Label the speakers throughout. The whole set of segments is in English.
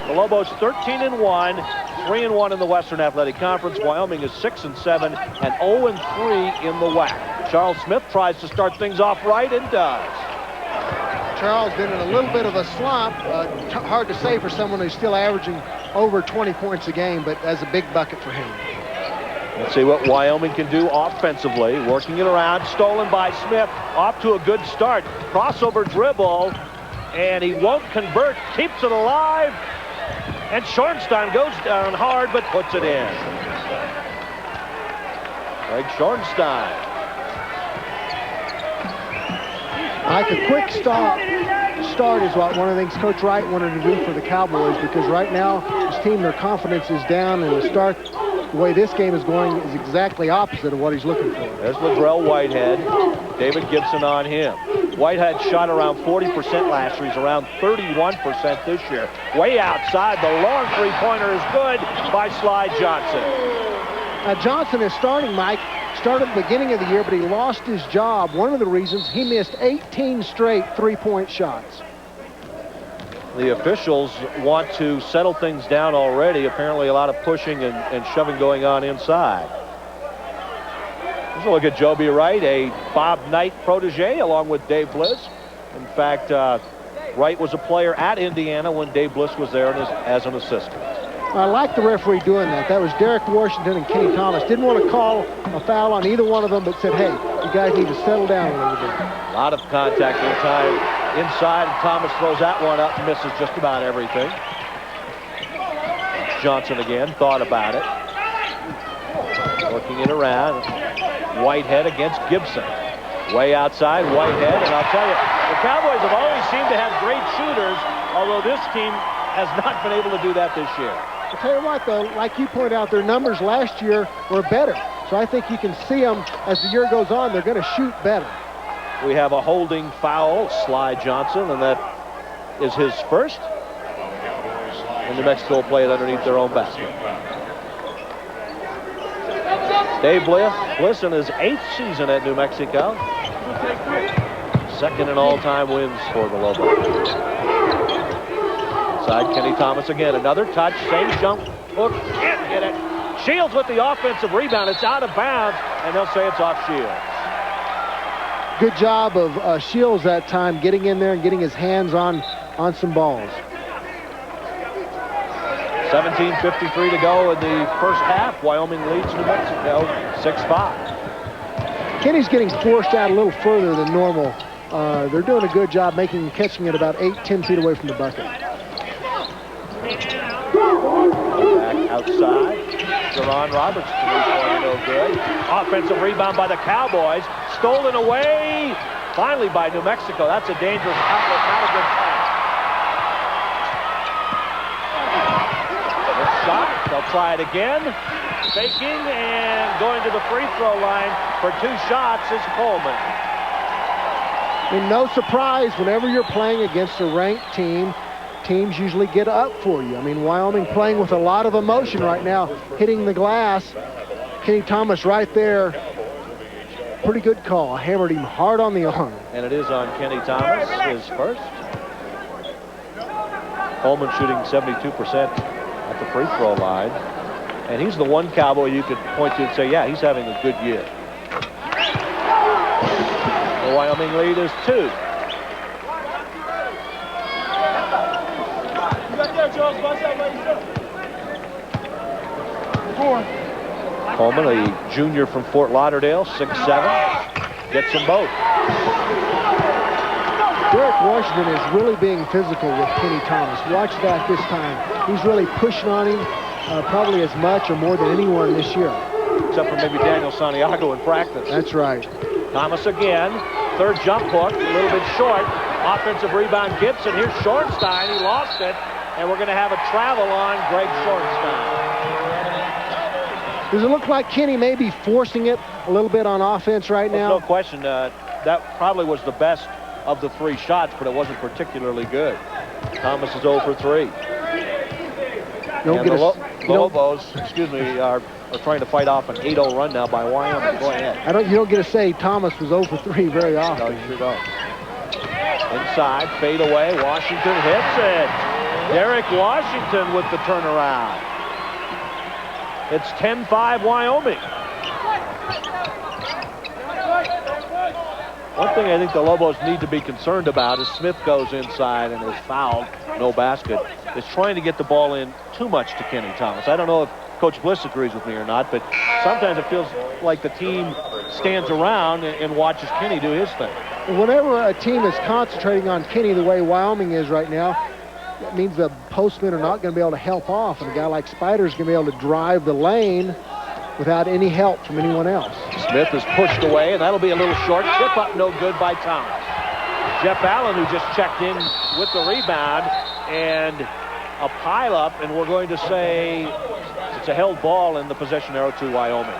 Speaker 1: The Lobos 13-1, 3-1 in the Western Athletic Conference. Wyoming is 6-7 and 0-3 in the WAC. Charles Smith tries to start things off right and does.
Speaker 2: Charles been in a little bit of a slump. Hard to say for someone who's still averaging over 20 points a game, but that's a big bucket for him.
Speaker 1: Let's see what Wyoming can do offensively. Working it around, stolen by Smith. Off to a good start. Crossover dribble, and he won't convert. Keeps it alive. And Schornstein goes down hard, but puts it in. Greg Schornstein.
Speaker 2: Like a quick start is what one of the things Coach Wright wanted to do for the Cowboys, because right now his team, their confidence is down, and the start, the way this game is going, is exactly opposite of what he's looking for.
Speaker 1: There's Latrell Whitehead. David Gibson on him. Whitehead shot around 40% last year. He's around 31% this year. Way outside. The long three-pointer is good by Sly Johnson.
Speaker 2: Johnson is starting, Mike. Started at the beginning of the year, but he lost his job. One of the reasons, he missed 18 straight three-point shots.
Speaker 1: The officials want to settle things down already. Apparently a lot of pushing and shoving going on inside. Let's look at Joby Wright, a Bob Knight protege, along with Dave Bliss. In fact, Wright was a player at Indiana when Dave Bliss was there as an assistant.
Speaker 2: I like the referee doing that. That was Derek Washington and Kenny Thomas. Didn't want to call a foul on either one of them, but said, hey, you guys need to settle down a little bit.
Speaker 1: A lot of contact inside, and Thomas throws that one up and misses just about everything. Johnson again, thought about it. Working it around. Whitehead against Gibson. Way outside, Whitehead, and I'll tell you, the Cowboys have always seemed to have great shooters, although this team has not been able to do that this year.
Speaker 2: I'll tell you what, though, like you pointed out, their numbers last year were better. So I think you can see them as the year goes on. They're going to shoot better.
Speaker 1: We have a holding foul, Sly Johnson, and that is his first. And New Mexico will play it underneath their own basket. Dave Bliss in his 8th season at New Mexico. Second in all-time wins for the Lobos. Inside, Kenny Thomas again. Another touch, same jump hook. Can't get it. Shields with the offensive rebound. It's out of bounds, and they'll say it's off Shields.
Speaker 2: Good job of Shields that time, getting in there and getting his hands on some balls.
Speaker 1: 17:53 to go in the first half. Wyoming leads New Mexico 6-5.
Speaker 2: Kenny's getting forced out a little further than normal. They're doing a good job catching it about 8-10 feet away from the bucket.
Speaker 1: Back outside. Jerron Roberts, three-pointer, no good. Offensive rebound by the Cowboys. Stolen away, finally by New Mexico. That's a dangerous outlet, not a good pass. Good shot, they'll try it again. Faking and going to the free throw line for 2 shots is Coleman.
Speaker 2: And no surprise, whenever you're playing against a ranked team, teams usually get up for you. I mean, Wyoming playing with a lot of emotion right now, hitting the glass. Kenny Thomas right there. Pretty good call. Hammered him hard on the arm.
Speaker 1: And it is on Kenny Thomas, his first. Coleman shooting 72% at the free throw line. And he's the one Cowboy you could point to and say, yeah, he's having a good year. The Wyoming lead is 2. Coleman, a junior from Fort Lauderdale, 6'7", gets them both.
Speaker 2: Derek Washington is really being physical with Kenny Thomas. Watch that this time. He's really pushing on him probably as much or more than anyone this year.
Speaker 1: Except for maybe Daniel Santiago in practice.
Speaker 2: That's right.
Speaker 1: Thomas again. Third jump hook, a little bit short. Offensive rebound, Gibson. Here's Schornstein. He lost it. And we're going to have a travel on Greg Schornstein.
Speaker 2: Does it look like Kenny may be forcing it a little bit on offense right now?
Speaker 1: No question. That probably was the best of the 3 shots, but it wasn't particularly good. Thomas is 0 for 3. And the Lobos, are trying to fight off an 8-0 run now by Wyoming. Go ahead.
Speaker 2: You don't get to say Thomas was 0 for 3 very often.
Speaker 1: No, you sure don't. Inside, fade away. Washington hits it. Derek Washington with the turnaround. It's 10-5 Wyoming. One thing I think the Lobos need to be concerned about is Smith goes inside and is fouled, no basket, is trying to get the ball in too much to Kenny Thomas. I don't know if Coach Bliss agrees with me or not, but sometimes it feels like the team stands around and watches Kenny do his thing.
Speaker 2: Whenever a team is concentrating on Kenny the way Wyoming is right now, that means the postmen are not going to be able to help off, and a guy like Spider's going to be able to drive the lane without any help from anyone else.
Speaker 1: Smith is pushed away, and that'll be a little short. Tip up, no good by Thomas. Jeff Allen, who just checked in with the rebound, and a pileup, and we're going to say it's a held ball in the possession arrow to Wyoming.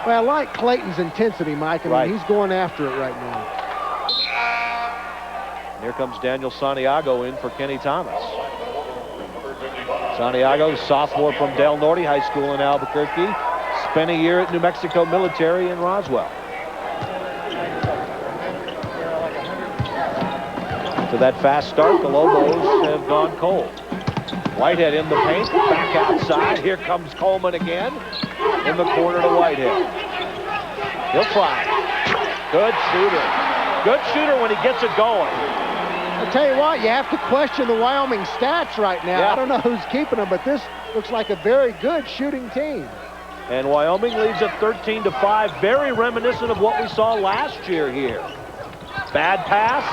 Speaker 2: Well, I like Clayton's intensity, Mike. I mean, he's going after it right now.
Speaker 1: And here comes Daniel Santiago in for Kenny Thomas. Santiago, sophomore from Del Norte High School in Albuquerque. Spent a year at New Mexico Military in Roswell. To that fast start, the Lobos have gone cold. Whitehead in the paint, back outside. Here comes Coleman again. In the corner to Whitehead. He'll try. Good shooter. Good shooter when he gets it going.
Speaker 2: I'll tell you what, you have to question the Wyoming stats right now.
Speaker 1: Yeah.
Speaker 2: I don't know who's keeping them, but this looks like a very good shooting team.
Speaker 1: And Wyoming leads at 13-5, very reminiscent of what we saw last year here. Bad pass.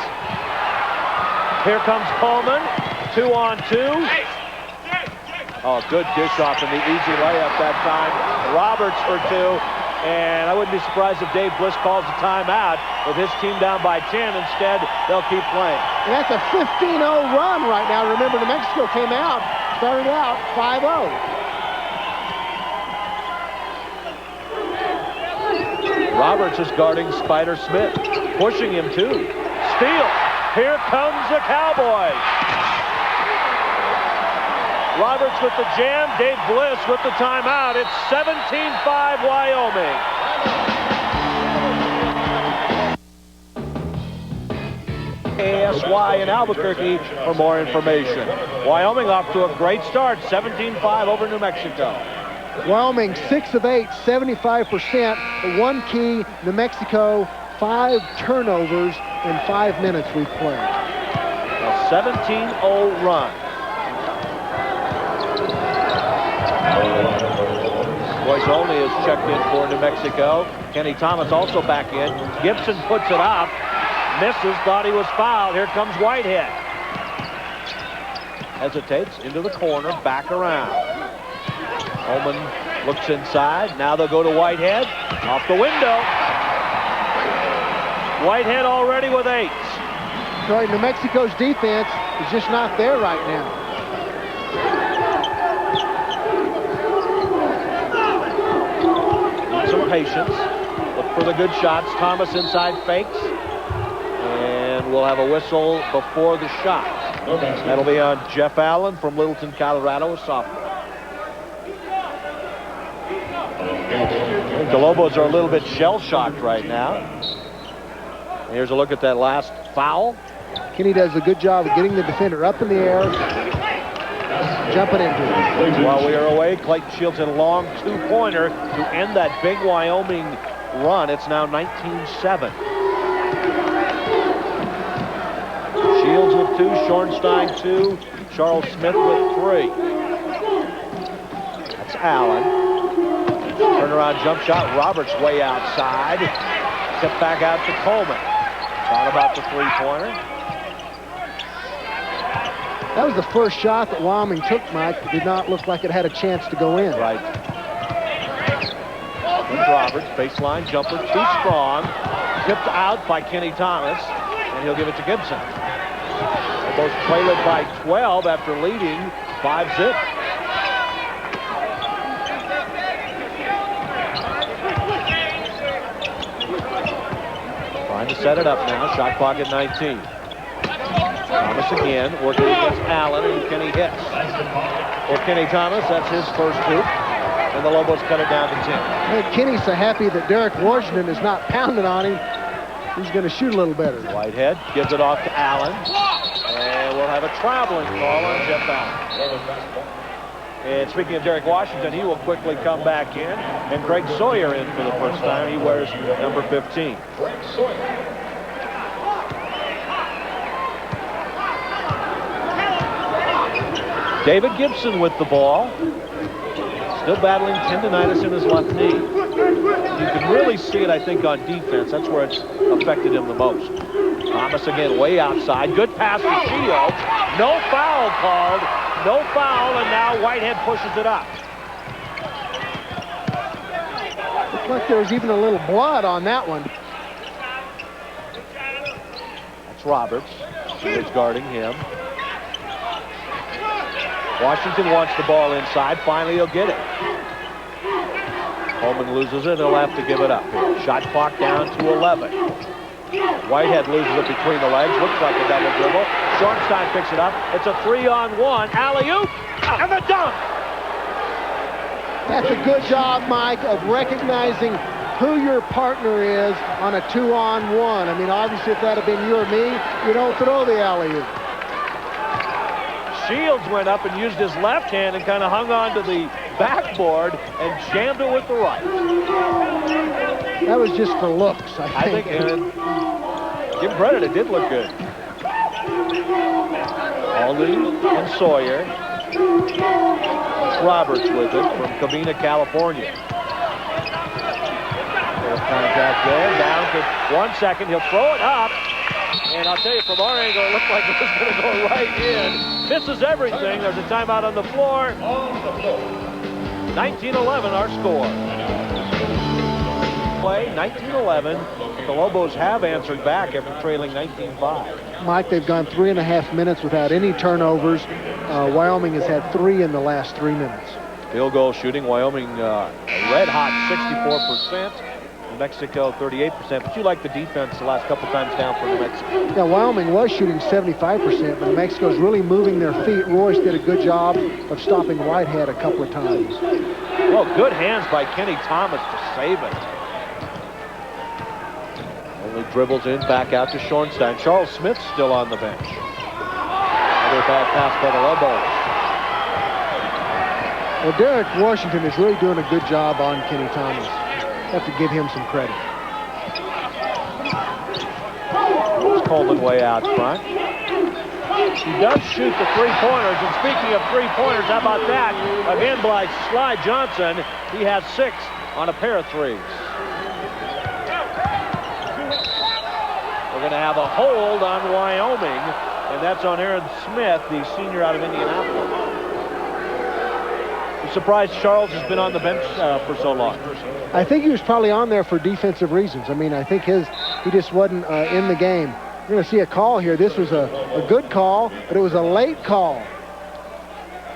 Speaker 1: Here comes Coleman, 2-on-2. Oh, good dish off in the easy layup that time. Roberts for two. And I wouldn't be surprised if Dave Bliss calls a timeout with his team down by 10. Instead, they'll keep playing.
Speaker 2: And that's a 15-0 run right now. Remember, New Mexico started out 5-0.
Speaker 1: Roberts is guarding Spider Smith, pushing him too. Steal. Here comes the Cowboys. Roberts with the jam, Dave Bliss with the timeout. It's 17-5 Wyoming. ASY in Albuquerque for more information. Wyoming off to a great start, 17-5 over New Mexico.
Speaker 2: Wyoming 6 of 8, 75%. The one key, New Mexico, 5 turnovers in 5 minutes we've played.
Speaker 1: A 17-0 run. Boyce only is checked in for New Mexico. Kenny Thomas also back in. Gibson puts it up. Misses, thought he was fouled. Here comes Whitehead. Hesitates into the corner, back around. Holman looks inside. Now they'll go to Whitehead. Off the window. Whitehead already with 8.
Speaker 2: So New Mexico's defense is just not there right now.
Speaker 1: Some patience. Look for the good shots. Thomas inside fakes. And we'll have a whistle before the shot. That'll be on Jeff Allen from Littleton, Colorado, a sophomore. The Lobos are a little bit shell-shocked right now. Here's a look at that last foul.
Speaker 2: Kenny does a good job of getting the defender up in the air, jumping into it.
Speaker 1: While we are away, Clayton Shields hit a long 2-pointer to end that big Wyoming run. It's now 19-7. Shields with 2, Schornstein 2, Charles Smith with 3. That's Allen. Turnaround jump shot. Roberts way outside. Step back out to Coleman. Thought about the 3-pointer.
Speaker 2: That was the first shot that Wyoming took, Mike. It did not look like it had a chance to go in.
Speaker 1: Right. Here's Roberts, baseline jumper, too strong. Tipped out by Kenny Thomas, and he'll give it to Gibson. Both trailed by 12 after leading 5-zip. Trying to set it up now. Shot clock at 19. Thomas again, working against Allen, and Kenny hits. For Kenny Thomas, that's his first hoop. And the Lobos cut it down to 10.
Speaker 2: Hey, Kenny's so happy that Derek Washington is not pounding on him. He's going to shoot a little better.
Speaker 1: Whitehead gives it off to Allen. And we'll have a traveling call on Jeff Allen. And speaking of Derek Washington, he will quickly come back in. And Greg Sawyer in for the first time. He wears number 15.
Speaker 3: Greg Sawyer.
Speaker 1: David Gibson with the ball. Still battling tendonitis in his left knee. You can really see it, I think, on defense. That's where it's affected him the most. Thomas again way outside. Good pass to Shields. No foul called. No foul, and now Whitehead pushes it up.
Speaker 2: Looked like there was even a little blood on that one.
Speaker 1: That's Roberts. Shields guarding him. Washington wants the ball inside. Finally, he'll get it. Coleman loses it. He'll have to give it up here. Shot clock down to 11. Whitehead loses it between the legs. Looks like a double dribble. Schornstein picks it up. It's a 3-on-1. Alley-oop. And the dunk.
Speaker 2: That's a good job, Mike, of recognizing who your partner is on a 2-on-1. I mean, obviously, if that had been you or me, you don't throw the alley-oop.
Speaker 1: Shields went up and used his left hand and kind of hung on to the backboard and jammed it with the right.
Speaker 2: That was just for looks, I think.
Speaker 1: Give him credit, it did look good. Alden and Sawyer. It's Roberts with it from Covina, California. Little contact there, down to 1 second. He'll throw it up. And I'll tell you, from our angle, it looked like it was going to go right in. Misses everything. There's a timeout on the floor. 19-11, our score. Play 19-11. The Lobos have answered back after trailing 19-5.
Speaker 2: Mike, they've gone 3.5 minutes without any turnovers. Wyoming has had 3 in the last 3 minutes.
Speaker 1: Field goal shooting, Wyoming red hot 64%. New Mexico 38%, but you like the defense the last couple times down for New Mexico.
Speaker 2: Yeah, Wyoming was shooting 75%, but New Mexico's really moving their feet. Royce did a good job of stopping Whitehead a couple of times.
Speaker 1: Well, good hands by Kenny Thomas to save it. Only dribbles in, back out to Schornstein. Charles Smith still on the bench. Another bad pass by the Lobos.
Speaker 2: Well, Derek Washington is really doing a good job on Kenny Thomas. Have to give him some credit.
Speaker 1: Coleman way out front. He does shoot the three-pointers, and speaking of three-pointers, how about that? Again by Sly Johnson. He has 6 on a pair of threes. We're going to have a hold on Wyoming, and that's on Aaron Smith, the senior out of Indianapolis. I'm surprised Charles has been on the bench for so long.
Speaker 2: I think he was probably on there for defensive reasons. I mean, I think he just wasn't in the game. We're going to see a call here. This was a good call, but it was a late call.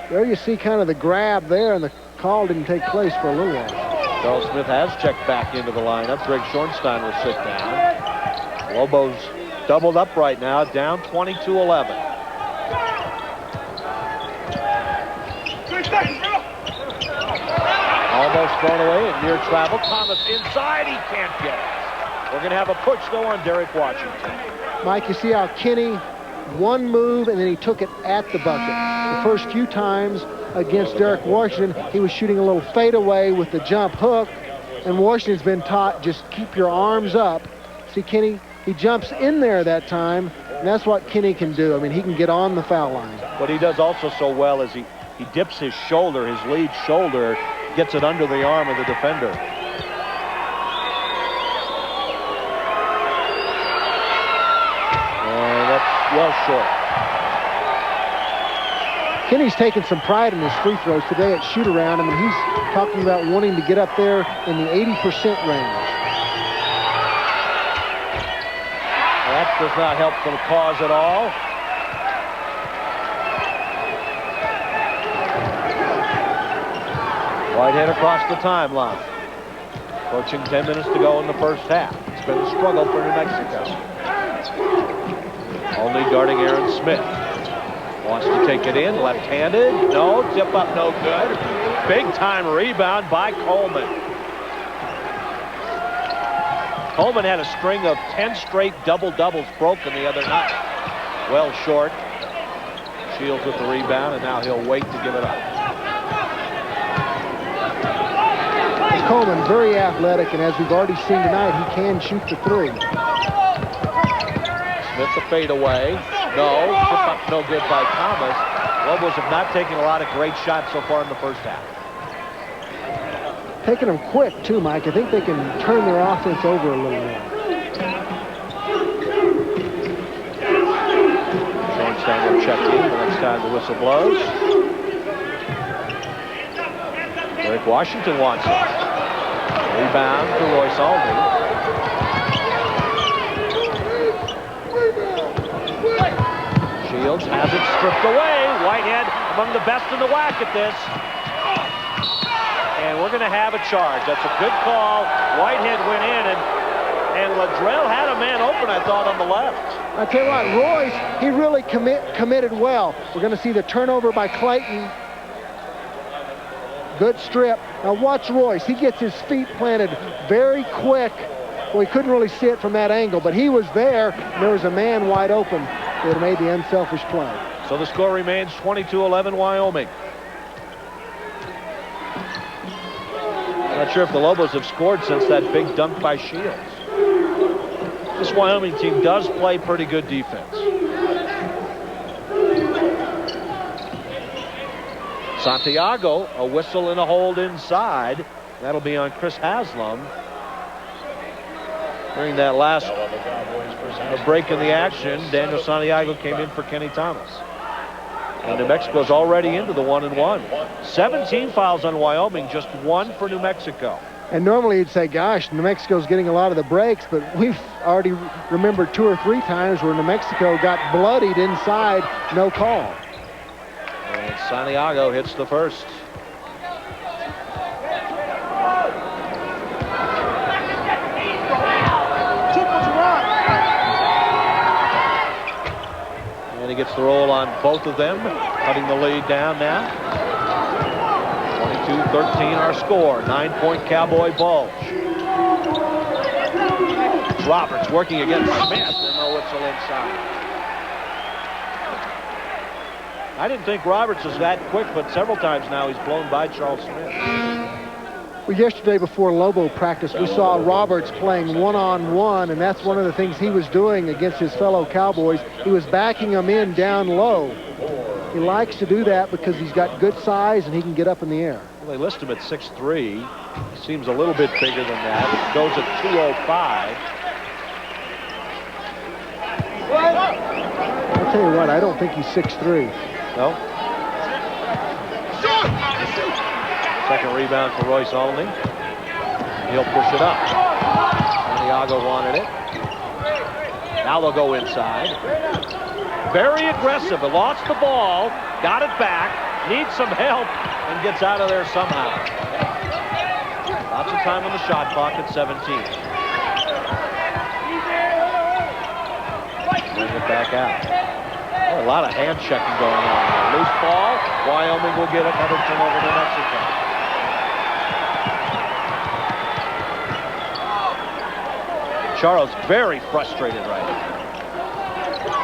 Speaker 2: There you see kind of the grab there, and the call didn't take place for a little while.
Speaker 1: Charles Smith has checked back into the lineup. Greg Schornstein will sit down. Lobos doubled up right now, down 22-11. Almost thrown away and near travel. Thomas inside, he can't get it. We're going to have a push though on Derek Washington.
Speaker 2: Mike, you see how Kenny one move and then he took it at the bucket. The first few times against Derek Washington, he was shooting a little fadeaway with the jump hook, and Washington's been taught just keep your arms up. See Kenny, he jumps in there that time, and that's what Kenny can do. I mean, he can get on the foul line.
Speaker 1: What he does also so well is he dips his shoulder, his lead shoulder, gets it under the arm of the defender. And that's well short.
Speaker 2: Kenny's taken some pride in his free throws today at shoot-around. I mean, he's talking about wanting to get up there in the 80% range.
Speaker 1: That does not help the cause at all. Whitehead across the timeline. Approaching 10 minutes to go in the first half. It's been a struggle for New Mexico. Only guarding Aaron Smith. Wants to take it in, left-handed. No, tip up, no good. Big-time rebound by Coleman. Coleman had a string of 10 straight double-doubles broken the other night. well short. Shields with the rebound, and now he'll wait to give it up.
Speaker 2: Coleman, very athletic, and as we've already seen tonight, he can shoot the three.
Speaker 1: Smith the fadeaway. No, no good by Thomas. Lobos have not taken a lot of great shots so far in the first half.
Speaker 2: Taking them quick, too, Mike. I think they can turn their offense over a little more.
Speaker 1: Georgetown will check in the next time the whistle blows. Eric Washington wants it. Rebound for Royce Alding. Shields has it stripped away. Whitehead among the best in the WAC at this. And we're going to have a charge. That's a good call. Whitehead went in, and Ladrell had a man open, I thought, on the left.
Speaker 2: I tell you what, Royce, he really committed well. We're going to see the turnover by Clayton. Good strip. Now watch Royce. He gets his feet planted very quick. Well, he couldn't really see it from that angle, but he was there, and there was a man wide open that made the unselfish play.
Speaker 1: So the score remains 22-11 Wyoming. Not sure if the Lobos have scored since that big dunk by Shields. This Wyoming team does play pretty good defense. Santiago, a whistle and a hold inside. That'll be on Chris Haslam. During that last break in the action, Daniel Santiago came in for Kenny Thomas. And New Mexico's already into the 1-and-1. 17 fouls on Wyoming, just one for New Mexico.
Speaker 2: And normally you'd say, gosh, New Mexico's getting a lot of the breaks, but we've already remembered 2 or 3 times where New Mexico got bloodied inside, no call.
Speaker 1: And Santiago hits the first. And he gets the roll on both of them, cutting the lead down now. 22-13 our score. 9-point Cowboy bulge. Roberts working against Smith, and no whistle inside. I didn't think Roberts was that quick, but several times now he's blown by Charles Smith.
Speaker 2: Well, yesterday before Lobo practice, we saw Roberts playing one-on-one, and that's one of the things he was doing against his fellow Cowboys. He was backing them in down low. He likes to do that because he's got good size and he can get up in the air.
Speaker 1: Well, they list him at 6'3". He seems a little bit bigger than that. It goes at 205.
Speaker 2: I'll tell you what, I don't think he's 6'3".
Speaker 1: No? Second rebound for Royce Alding. He'll push it up. Santiago wanted it. Now they'll go inside. Very aggressive. Lost the ball. Got it back. Needs some help. And gets out of there somehow. Lots of time on the shot clock at 17. Bring it back out. Oh, a lot of hand checking going on. Loose ball. Wyoming will get another turnover to Mexico. Charles very frustrated right now.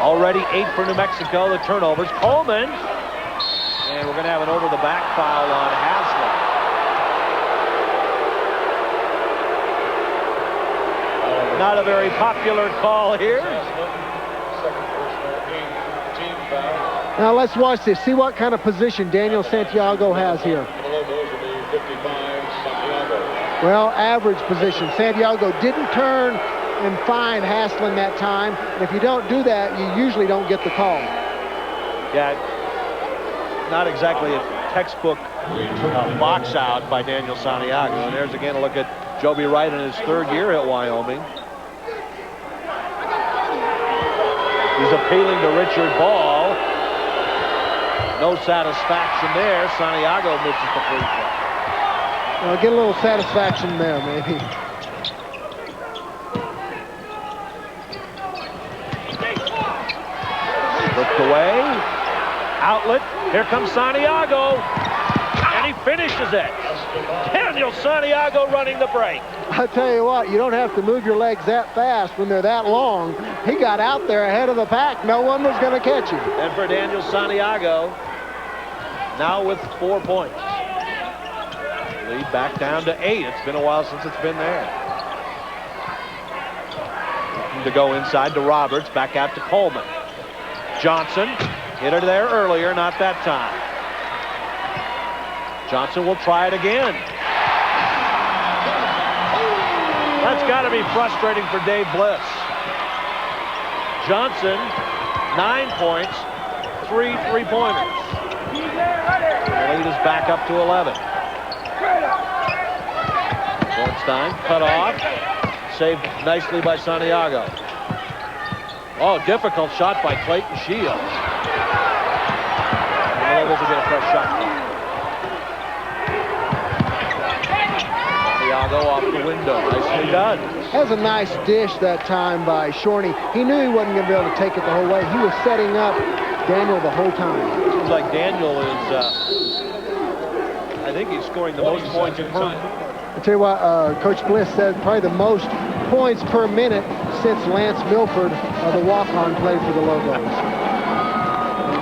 Speaker 1: Already 8 for New Mexico. The turnovers. Coleman. And we're going to have an over-the-back foul on Haslam. Not a very popular call here.
Speaker 2: Now let's watch this. See what kind of position Daniel Santiago has here. Well, average position. Santiago didn't turn and find Haslam that time. And if you don't do that, you usually don't get the call.
Speaker 1: Yeah, not exactly a textbook box out by Daniel Santiago. And there's again a look at Joby Wright in his 3rd year at Wyoming. He's appealing to Richard Ball. No satisfaction there. Santiago misses the free throw.
Speaker 2: Well, get a little satisfaction there, maybe.
Speaker 1: Looked away. Outlet. Here comes Santiago. And he finishes it. Daniel Santiago running the break.
Speaker 2: I tell you what, you don't have to move your legs that fast when they're that long. He got out there ahead of the pack. No one was going to catch him.
Speaker 1: And for Daniel Santiago, now with 4 points. Lead back down to 8. It's been a while since it's been there. Looking to go inside to Roberts, back out to Coleman. Johnson hit it there earlier, not that time. Johnson will try it again. That's got to be frustrating for Dave Bliss. Johnson, 9 points, 3 3-pointers. The lead is back up to 11. Thornstein cut off, saved nicely by Santiago. Oh, difficult shot by Clayton Shields. And the Lobos will get a fresh shot clock. Santiago off the window, nicely done.
Speaker 2: That was a nice dish that time by Shorney. He knew he wasn't going to be able to take it the whole way. He was setting up Daniel the whole time.
Speaker 1: Seems like Daniel is, I think he's scoring the most points per minute.
Speaker 2: I'll tell you what, Coach Bliss said probably the most points per minute since Lance Milford, the walk-on, played for the Lobos.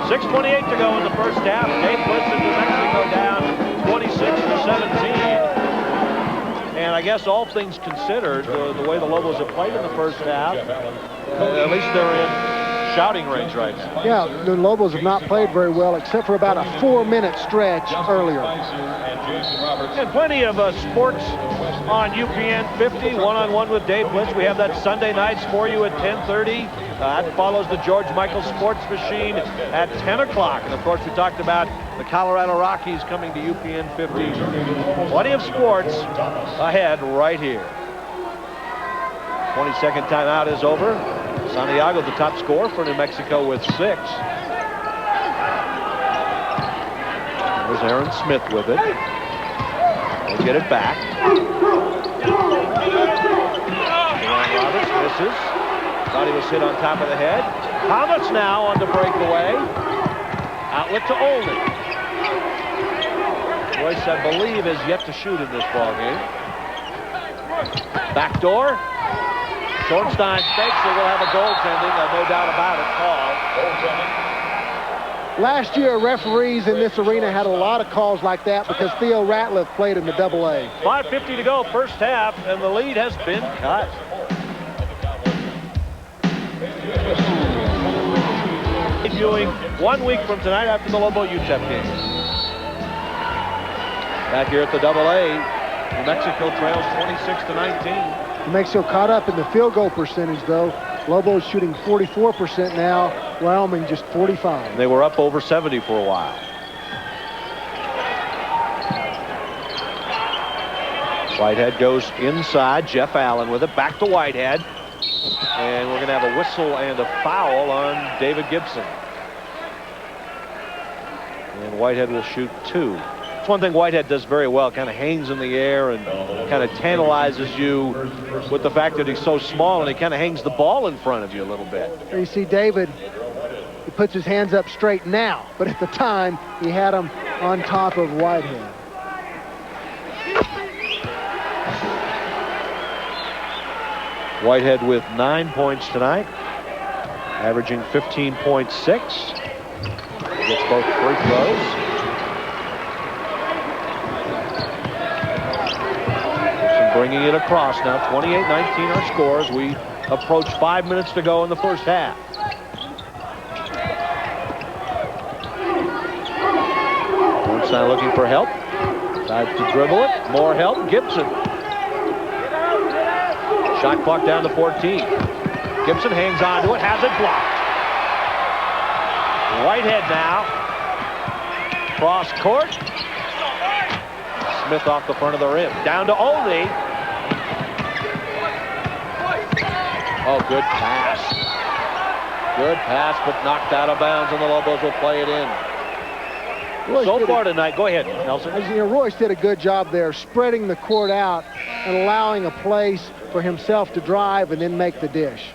Speaker 1: 6:28 to go in the first half. Dave Bliss and New Mexico down 26-17. And I guess all things considered, the way the Lobos have played in the first half, at least they're in shouting range right now.
Speaker 2: Yeah, the Lobos have not played very well except for about a 4-minute stretch earlier.
Speaker 1: And plenty of sports on UPN 50, one-on-one with Dave Bliss. We have that Sunday nights for you at 10:30. That follows the George Michael Sports Machine at 10 o'clock. And, of course, we talked about the Colorado Rockies coming to UPN 50. Plenty of sports ahead right here. 22nd timeout is over. Santiago, the top scorer for New Mexico, with 6. There's Aaron Smith with it. They'll get it back. Roberts misses. Thought he was hit on top of the head. Thomas now on the breakaway. Outlet to Olney. Royce, I believe, is yet to shoot in this ball game. Backdoor. Thornstein fakes it. We'll have a goaltending, no doubt about it, call.
Speaker 2: Last year, referees in this arena had a lot of calls like that because Theo Ratliff played in the AA.
Speaker 1: 5:50 to go, first half, and the lead has been cut. Viewing 1 week from tonight after the Lobo UTEP game. Back here at the AA, New Mexico trails 26-19.
Speaker 2: New Mexico caught up in the field goal percentage, though. Lobos shooting 44% now. Wyoming just 45.
Speaker 1: They were up over 70 for a while. Whitehead goes inside. Jeff Allen with it. Back to Whitehead. And we're going to have a whistle and a foul on David Gibson. And Whitehead will shoot 2. It's one thing Whitehead does very well, kind of hangs in the air and kind of tantalizes you with the fact that he's so small, and he kind of hangs the ball in front of you a little bit.
Speaker 2: There you see David, he puts his hands up straight now, but at the time he had them on top of Whitehead.
Speaker 1: Whitehead with 9 points tonight, averaging 15.6. Gets both free throws. Bringing it across now. 28-19 our scores. We approach 5 minutes to go in the first half. Thornstein looking for help. Decides to dribble it. More help. Gibson. Shot clock down to 14. Gibson hangs on to it. Has it blocked. Whitehead now. Cross court. Smith off the front of the rim. Down to Olney. Oh, good pass. Good pass, but knocked out of bounds, and the Lobos will play it in.
Speaker 2: Royce
Speaker 1: So far tonight, go ahead, Nelson.
Speaker 2: As you know, Royce did a good job there, spreading the court out and allowing a place for himself to drive and then make the dish.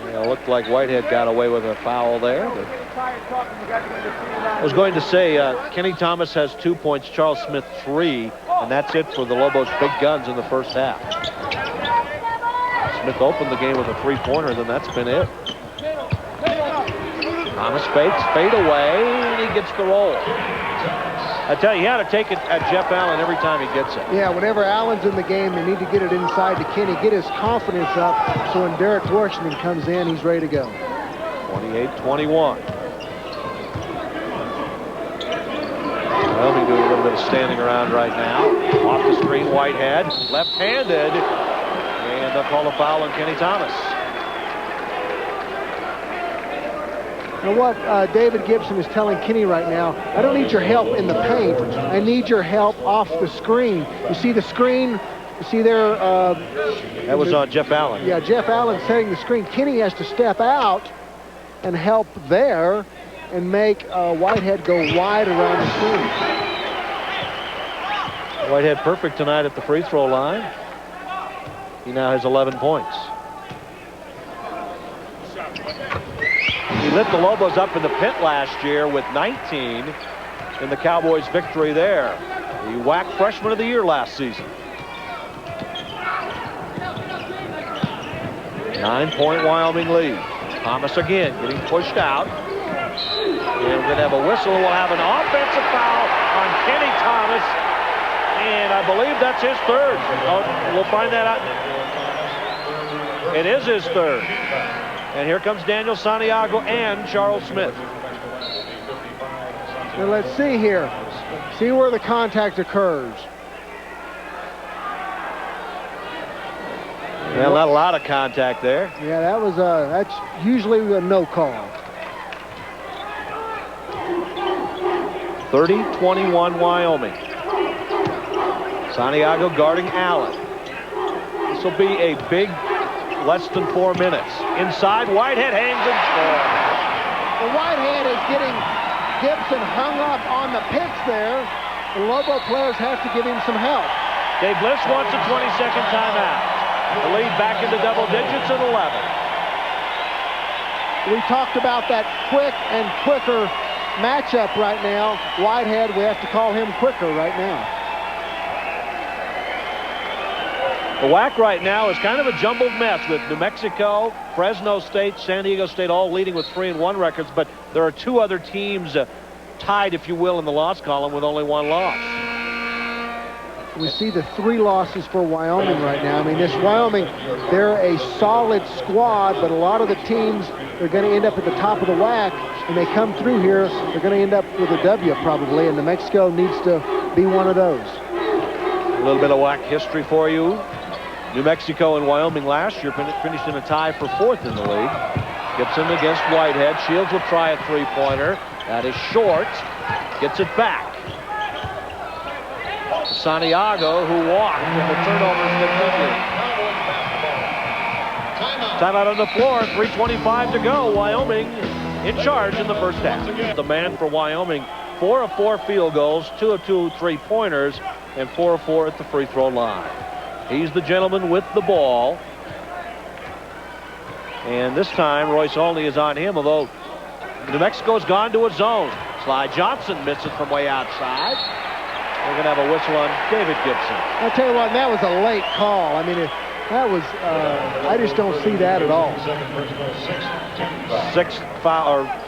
Speaker 1: Yeah, it looked like Whitehead got away with a foul there. But I was going to say, Kenny Thomas has 2 points, Charles Smith 3. And that's it for the Lobos' big guns in the first half. Smith opened the game with a three-pointer, then that's been it. Thomas fakes, fade away, and he gets the roll. I tell you, he had to take it at Jeff Allen every time he gets it.
Speaker 2: Yeah, whenever Allen's in the game, they need to get it inside to Kenny, get his confidence up, so when Derek Washington comes in, he's ready to go.
Speaker 1: 28-21. Wyoming doing a little bit of standing around right now. Off the screen, Whitehead, left-handed, and they'll call a foul on Kenny Thomas.
Speaker 2: And what David Gibson is telling Kenny right now, I don't need your help in the paint. I need your help off the screen. You see the screen? You see there?
Speaker 1: That was on Jeff Allen.
Speaker 2: Yeah, Jeff Allen setting the screen. Kenny has to step out and help there and make Whitehead go wide around the screen.
Speaker 1: Whitehead perfect tonight at the free throw line. He now has 11 points. He lit the Lobos up in the pit last year with 19 in the Cowboys' victory there. He whacked freshman of the year last season. 9-point Wyoming lead. Thomas again getting pushed out. And we're going to have a whistle. We'll have an offensive foul on Kenny Thomas. And I believe that's his third. We'll find that out. It is his third. And here comes Daniel Santiago and Charles Smith.
Speaker 2: And let's see here. See where the contact occurs.
Speaker 1: Well, not a lot of contact there.
Speaker 2: Yeah, that was that's usually a no call.
Speaker 1: 30-21 Wyoming. Santiago guarding Allen. This will be a big less than 4 minutes. Inside, Whitehead hangs and scores.
Speaker 2: Well, Whitehead is getting Gibson hung up on the picks there. The Lobo players have to give him some help.
Speaker 1: Dave Bliss wants a 20-second timeout. The lead back into double digits at 11.
Speaker 2: We talked about that quick and quicker matchup right now. Whitehead, we have to call him quicker right now.
Speaker 1: The WAC right now is kind of a jumbled mess with New Mexico, Fresno State, San Diego State all leading with 3-1 records, but there are two other teams tied, if you will, in the loss column with only one loss.
Speaker 2: We see the 3 losses for Wyoming right now. I mean, this Wyoming, they're a solid squad, but a lot of the teams are going to end up at the top of the WAC, and they come through here, they're going to end up with a W probably, and New Mexico needs to be one of those.
Speaker 1: A little bit of WAC history for you. New Mexico and Wyoming last year finished in a tie for 4th in the league. Gibson against Whitehead. Shields will try a three-pointer. That is short. Gets it back. Santiago, who walked, and the turnovers continue. Timeout on the floor. 3:25 to go. Wyoming in charge in the first half. The man for Wyoming, 4 of 4 field goals, 2 of 2 three-pointers, and 4 of 4 at the free throw line. He's the gentleman with the ball. And this time, Royce Olney is on him, although New Mexico's gone to a zone. Sly Johnson misses from way outside. We're going to have a whistle on David Gibson.
Speaker 2: I'll tell you what, that was a late call. I mean, that was, I just don't see that at all.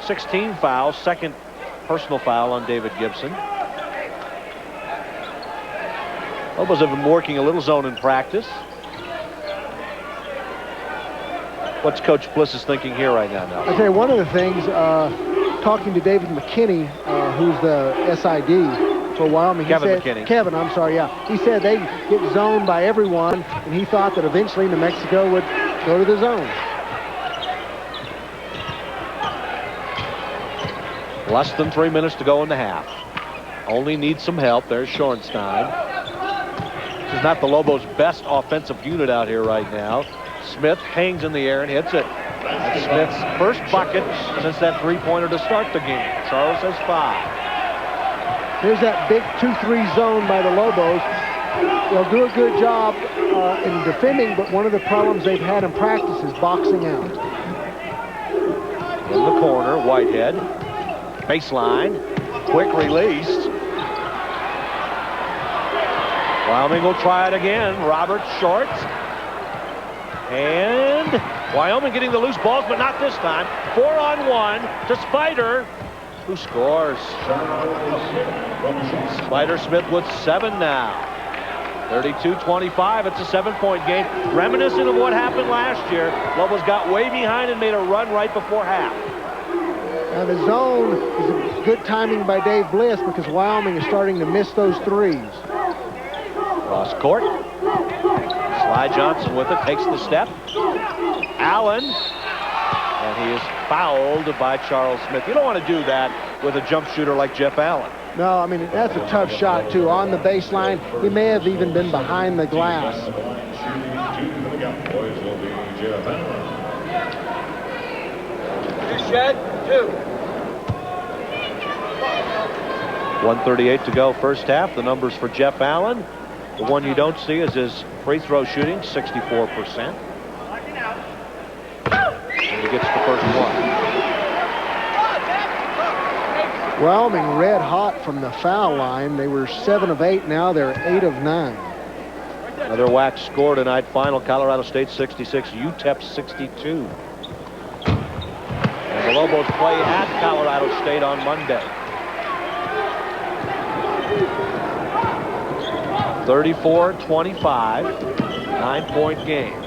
Speaker 1: 16 fouls, second personal foul on David Gibson. Lobos have been working a little zone in practice. What's Coach Bliss is thinking here right now?
Speaker 2: I'll tell you, one of the things, talking to David McKinney, who's the SID for Wyoming. Kevin, I'm sorry, yeah. He said they get zoned by everyone, and he thought that eventually New Mexico would go to the zone.
Speaker 1: Less than 3 minutes to go in the half. Only needs some help. There's Shorenstein. This is not the Lobos' best offensive unit out here right now. Smith hangs in the air and hits it. That's Smith's first bucket since that three-pointer to start the game. Charles has 5.
Speaker 2: There's that big 2-3 zone by the Lobos. They'll do a good job in defending, but one of the problems they've had in practice is boxing out.
Speaker 1: In the corner, Whitehead. Baseline. Quick release. Wyoming will try it again. Roberts short. And Wyoming getting the loose balls, but not this time. 4-on-1 to Spider, who scores. Spider Smith with 7 now. 32-25. It's a 7-point game. Reminiscent of what happened last year. Lobos got way behind and made a run right before half.
Speaker 2: Now the zone is a good timing by Dave Bliss because Wyoming is starting to miss those threes.
Speaker 1: Cross court. Sly Johnson with it, takes the step. Allen, and he is fouled by Charles Smith. You don't want to do that with a jump shooter like Jeff Allen.
Speaker 2: No, I mean, that's a tough shot, too. On the baseline, he may have even been behind the glass.
Speaker 3: Shed, 2.
Speaker 1: 1:38 to go first half. The numbers for Jeff Allen. The one you don't see is his free throw shooting, 64%. And he gets the first one.
Speaker 2: Wyoming red hot from the foul line. They were 7 of 8. Now they're 8 of 9.
Speaker 1: Another WAC score tonight. Final Colorado State 66, UTEP 62. And the Lobos play at Colorado State on Monday. 34-25, 9-point game.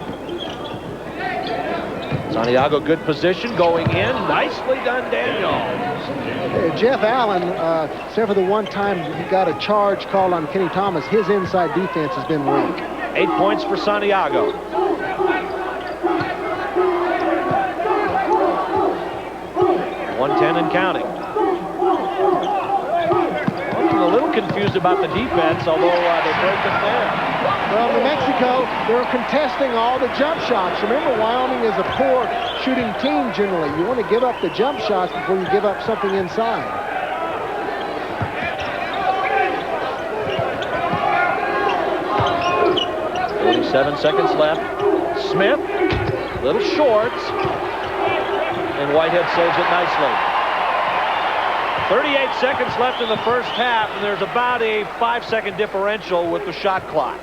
Speaker 1: Santiago, good position, going in. Nicely done, Daniel.
Speaker 2: Jeff Allen, except for the one time he got a charge called on Kenny Thomas, his inside defense has been weak.
Speaker 1: 8 points for Santiago. .110 and counting. A little confused about the defense, although they break it there.
Speaker 2: Well, New Mexico, they're contesting all the jump shots. Remember, Wyoming is a poor shooting team generally. You want to give up the jump shots before you give up something inside.
Speaker 1: .47 seconds left. Smith, little short, and Whitehead saves it nicely. 38 seconds left in the first half, and there's about a 5-second differential with the shot clock.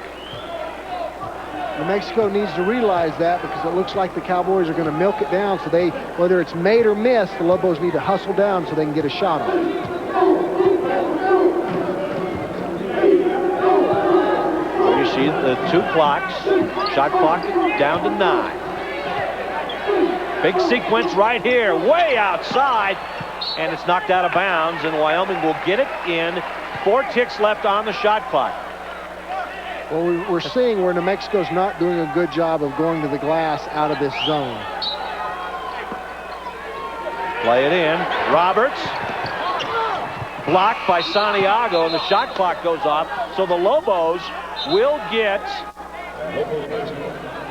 Speaker 2: New Mexico needs to realize that because it looks like the Cowboys are going to milk it down. So they, whether it's made or missed, the Lobos need to hustle down so they can get a shot on it.
Speaker 1: You see the 2 clocks, shot clock down to 9. Big sequence right here, way outside. And it's knocked out of bounds, and Wyoming will get it in. 4 ticks left on the shot clock.
Speaker 2: Well, we're seeing where New Mexico's not doing a good job of going to the glass out of this zone.
Speaker 1: Play it in. Roberts. Blocked by Santiago, and the shot clock goes off. So the Lobos will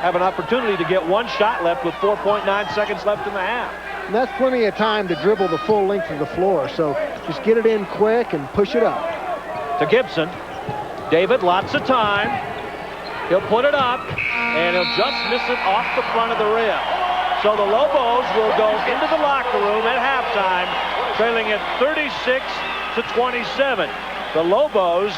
Speaker 1: have an opportunity to get 1 shot left with 4.9 seconds left in the half.
Speaker 2: And that's plenty of time to dribble the full length of the floor. So just get it in quick and push it up.
Speaker 1: To Gibson. David, lots of time. He'll put it up, and he'll just miss it off the front of the rim. So the Lobos will go into the locker room at halftime, trailing at 36-27. The Lobos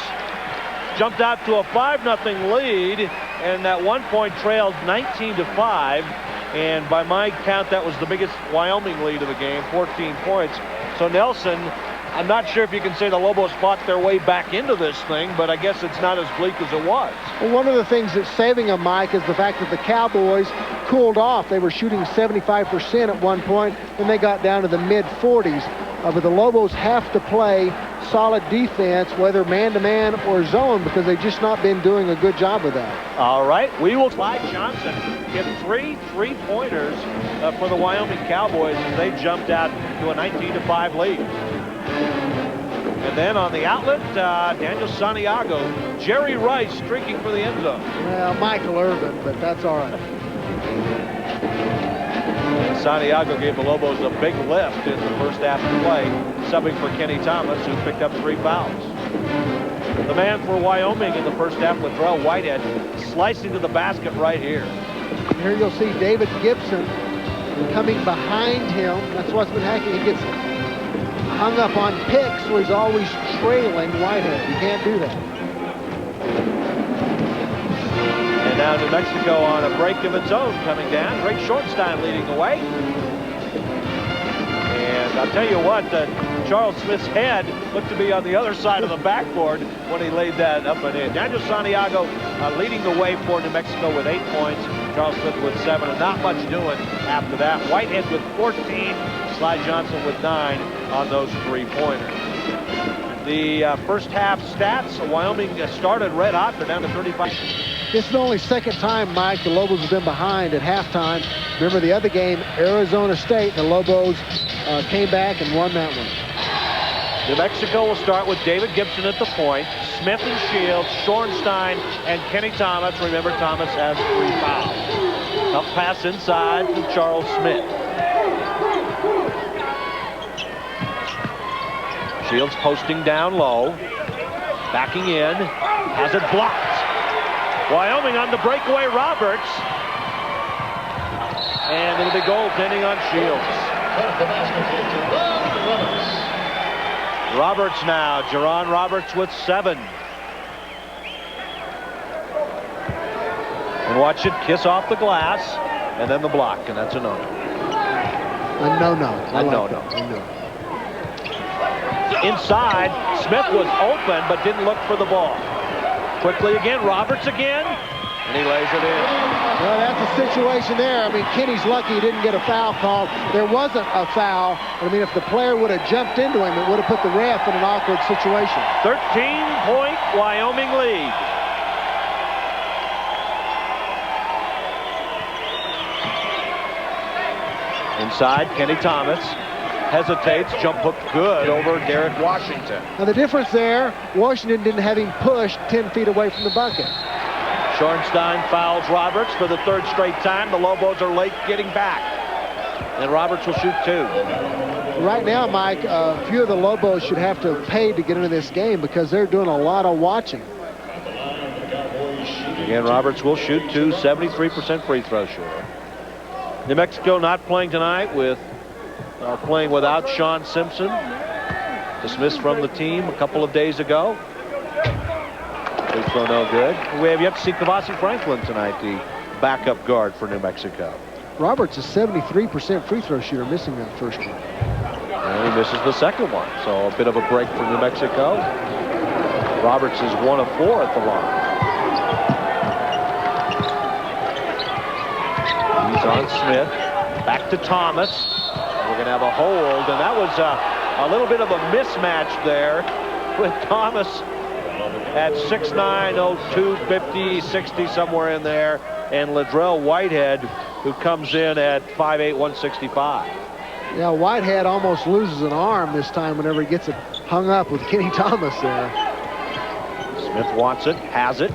Speaker 1: jumped out to a 5-0 lead, and that 1-point trailed 19-5. And by my count, that was the biggest Wyoming lead of the game, 14 points. So Nelson, I'm not sure if you can say the Lobos fought their way back into this thing, but I guess it's not as bleak as it was.
Speaker 2: Well, one of the things that's saving them, Mike, is the fact that the Cowboys cooled off. They were shooting 75% at one point, and they got down to the mid-40s. But the Lobos have to play solid defense, whether man-to-man or zone, because they've just not been doing a good job of that.
Speaker 1: All right, we will. Sly Johnson get 3 3-pointers for the Wyoming Cowboys as they jumped out to a 19-5 lead. And then on the outlet, Daniel Santiago, Jerry Rice streaking for the end zone.
Speaker 2: Well, Michael Irvin, but that's all right.
Speaker 1: Santiago gave the Lobos a big lift in the first half of play, subbing for Kenny Thomas, who picked up 3 fouls. The man for Wyoming in the first half, Latrell Whitehead, slicing to the basket right here.
Speaker 2: Here you'll see David Gibson coming behind him. That's what's been happening. He gets hung up on picks, so he's always trailing Whitehead. You can't do that.
Speaker 1: And now New Mexico on a break of its own coming down. Greg Schornstein leading the way. And I'll tell you what, Charles Smith's head looked to be on the other side of the backboard when he laid that up and in. Daniel Santiago leading the way for New Mexico with 8 points. Charles Smith with 7, and not much doing after that. Whitehead with 14, Sly Johnson with 9 on those 3-pointers. The first half stats, Wyoming started red hot. They're down to 35.
Speaker 2: This is the only second time, Mike, the Lobos have been behind at halftime. Remember the other game, Arizona State, the Lobos came back and won that one.
Speaker 1: New Mexico will start with David Gibson at the point, Smith and Shields, Schornstein, and Kenny Thomas. Remember, Thomas has 3 fouls. Tough pass inside to Charles Smith. Shields posting down low, backing in, has it blocked. Wyoming on the breakaway, Roberts. And it'll be goaltending on Shields. Roberts now, Jerron Roberts with 7. And watch it kiss off the glass, and then the block, and that's a no-no.
Speaker 2: A no-no.
Speaker 1: A no-no. Inside, Smith was open, but didn't look for the ball. Quickly again, Roberts again, and he lays it in.
Speaker 2: Well, that's a situation there. I mean, Kenny's lucky he didn't get a foul called. There wasn't a foul. I mean, if the player would have jumped into him, it would have put the ref in an awkward situation.
Speaker 1: 13-point Wyoming lead. Inside, Kenny Thomas hesitates, jump hook good over Derek Washington.
Speaker 2: Now the difference there, Washington didn't have him pushed 10 feet away from the bucket.
Speaker 1: Schornstein fouls Roberts for the 3rd straight time. The Lobos are late getting back. And Roberts will shoot 2.
Speaker 2: Right now, Mike, a few of the Lobos should have to pay to get into this game because they're doing a lot of watching.
Speaker 1: Again, Roberts will shoot 2, 73% free throw shooter. New Mexico not playing tonight playing without Sean Simpson, dismissed from the team a couple of days ago. Free throw no good. We have yet to see Kavasi Franklin tonight, the backup guard for New Mexico.
Speaker 2: Roberts is 73% free throw shooter, missing that first one.
Speaker 1: And he misses the second one, so a bit of a break for New Mexico. Roberts is 1 of 4 at the line. He's on Smith, back to Thomas. We're going to have a hold, and that was a little bit of a mismatch there with Thomas at 6'9", 250, 60, somewhere in there, and Ladrell Whitehead, who comes in at 5'8", 165.
Speaker 2: Yeah, Whitehead almost loses an arm this time whenever he gets it hung up with Kenny Thomas there.
Speaker 1: Smith wants it, has it,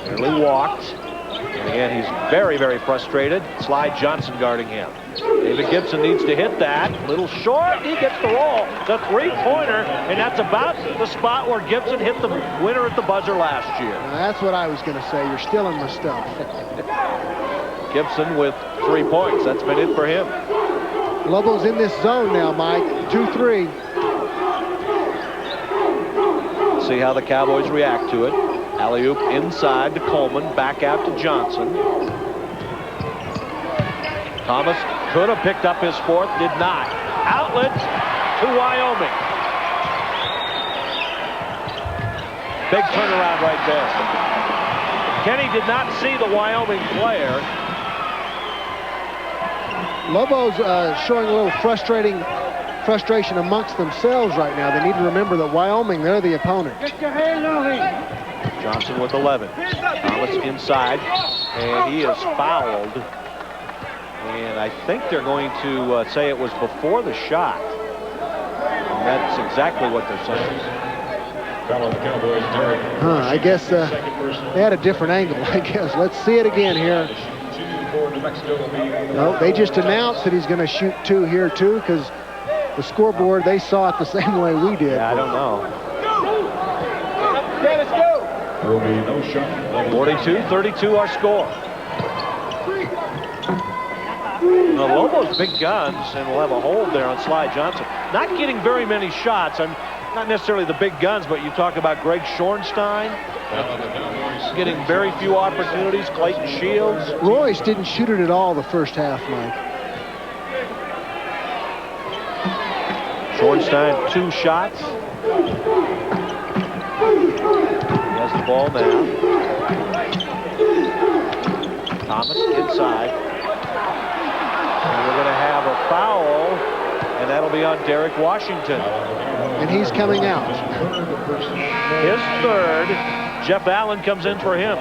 Speaker 1: nearly walked. And again, he's very, very frustrated. Sly Johnson guarding him. David Gibson needs to hit that. Little short, he gets the roll. The 3-pointer, and that's about the spot where Gibson hit the winner at the buzzer last year.
Speaker 2: Now, that's what I was going to say. You're stealing my stuff.
Speaker 1: Gibson with 3 points. That's been it for him.
Speaker 2: Lobos in this zone now, Mike. 2-3.
Speaker 1: See how the Cowboys react to it. Alley-oop inside to Coleman, back out to Johnson. Thomas could have picked up his 4th, did not. Outlet to Wyoming. Big turnaround right there. Kenny did not see the Wyoming player.
Speaker 2: Lobos showing a little frustration amongst themselves right now. They need to remember that Wyoming, they're the opponent.
Speaker 3: Get your hand on him.
Speaker 1: Johnson with 11. Thomas inside, and he is fouled. And I think they're going to say it was before the shot. And that's exactly what they're saying.
Speaker 2: I guess they had a different angle, I guess. Let's see it again here. No, they just announced that he's going to shoot 2 here, too, because the scoreboard, they saw it the same way we did.
Speaker 1: Yeah, I don't know.
Speaker 3: Okay, let's go.
Speaker 4: There will be no shot.
Speaker 1: 42-32 our score. The Lobos big guns, and we'll have a hold there on Sly Johnson. Not getting very many shots. not necessarily the big guns, but you talk about Greg Schornstein getting very few opportunities. Clayton Shields.
Speaker 2: Royce didn't shoot it at all the first half, Mike.
Speaker 1: Schornstein, 2 shots. He has the ball now. Thomas inside. And we're going to have a foul, and that'll be on Derek Washington.
Speaker 2: And he's coming out.
Speaker 1: His third. Jeff Allen comes in for him.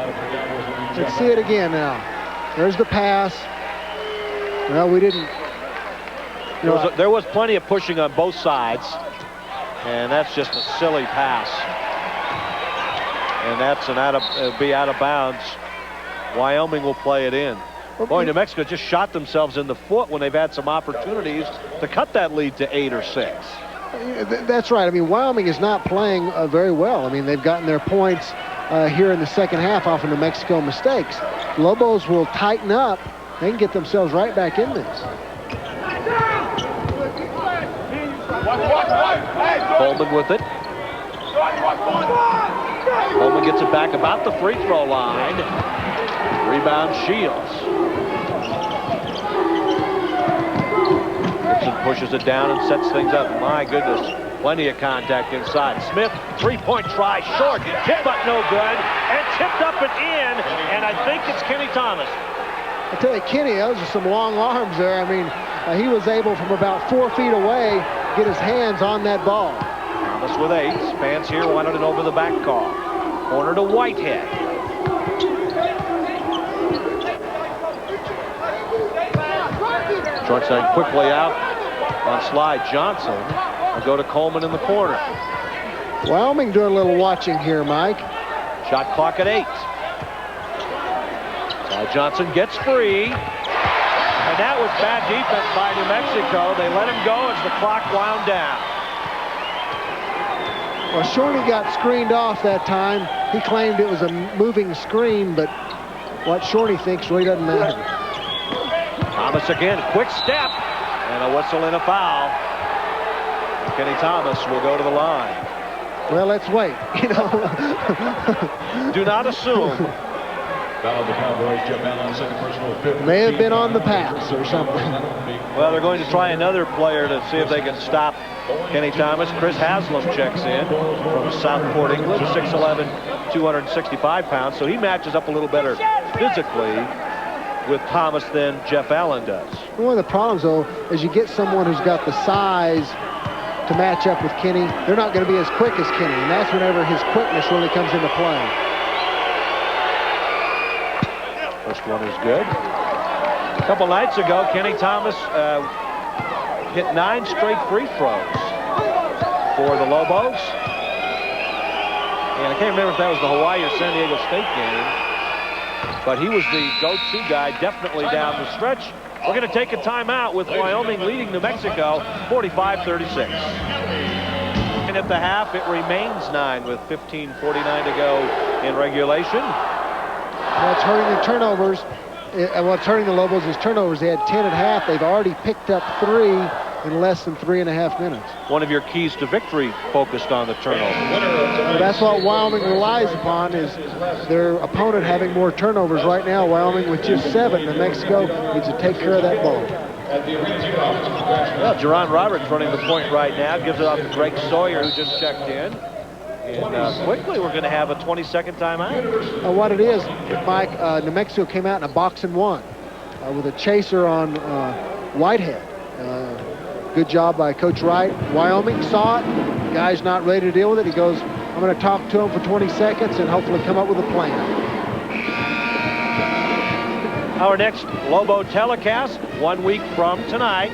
Speaker 2: Let's see it again now. There's the pass. Well, we didn't.
Speaker 1: There was plenty of pushing on both sides, and that's just a silly pass. And that's be out of bounds. Wyoming will play it in. Boy, New Mexico just shot themselves in the foot when they've had some opportunities to cut that lead to 8 or 6.
Speaker 2: That's right. I mean, Wyoming is not playing very well. I mean, they've gotten their points here in the second half off of New Mexico mistakes. Lobos will tighten up. They can get themselves right back in this.
Speaker 1: Coleman with it. Coleman gets it back about the free throw line. Rebound Shields. Gibson pushes it down and sets things up. My goodness, plenty of contact inside. Smith, 3-point try, short, hit but no good, and tipped up and in, and I think it's Kenny Thomas.
Speaker 2: I tell you, Kenny, those are some long arms there. I mean, he was able from about 4 feet away get his hands on that ball.
Speaker 1: Thomas with 8. Spence here wanted it over the back call. Corner to Whitehead. Schornstein quickly out on slide. Johnson will go to Coleman in the corner.
Speaker 2: Wyoming doing a little watching here, Mike.
Speaker 1: Shot clock at 8. Johnson gets free. And that was bad defense by New Mexico. They let him go as the clock wound down.
Speaker 2: Well, Shorty got screened off that time. He claimed it was a moving screen, but what Shorty thinks really doesn't matter.
Speaker 1: Thomas again, quick step, and a whistle and a foul. Kenny Thomas will go to the line.
Speaker 2: Well, let's wait, you know.
Speaker 1: Do not assume.
Speaker 2: May have been on the pass or something.
Speaker 1: Well, they're going to try another player to see if they can stop Kenny Thomas. Chris Haslam checks in from Southport, England, 6'11", 265 pounds. So he matches up a little better physically with Thomas than Jeff Allen does.
Speaker 2: One of the problems, though, is you get someone who's got the size to match up with Kenny. They're not going to be as quick as Kenny, and that's whenever his quickness really comes into play.
Speaker 1: First one is good. A couple nights ago, Kenny Thomas hit 9 straight free throws for the Lobos. And I can't remember if that was the Hawaii or San Diego State game, but he was the go-to guy definitely down the stretch. We're going to take a timeout with Wyoming leading New Mexico 45-36. And at the half, it remains 9 with 15:49 to go in regulation.
Speaker 2: What's hurting the turnovers, what's hurting the Lobos is turnovers. They had 10 at half. They've already picked up 3 in less than 3.5 minutes.
Speaker 1: One of your keys to victory focused on the turnover.
Speaker 2: That's what Wyoming relies upon, is their opponent having more turnovers. Right now, Wyoming with just 7. New Mexico needs to take care of that ball.
Speaker 1: Well, Jerron Roberts running the point right now. Gives it off to Greg Sawyer, who just checked in. And quickly, we're going to have a 20-second timeout.
Speaker 2: What it is, Mike, New Mexico came out in a box and one with a chaser on Whitehead. Good job by Coach Wright. Wyoming saw it. The guy's not ready to deal with it. He goes, I'm going to talk to him for 20 seconds and hopefully come up with a plan.
Speaker 1: Our next Lobo telecast 1 week from tonight.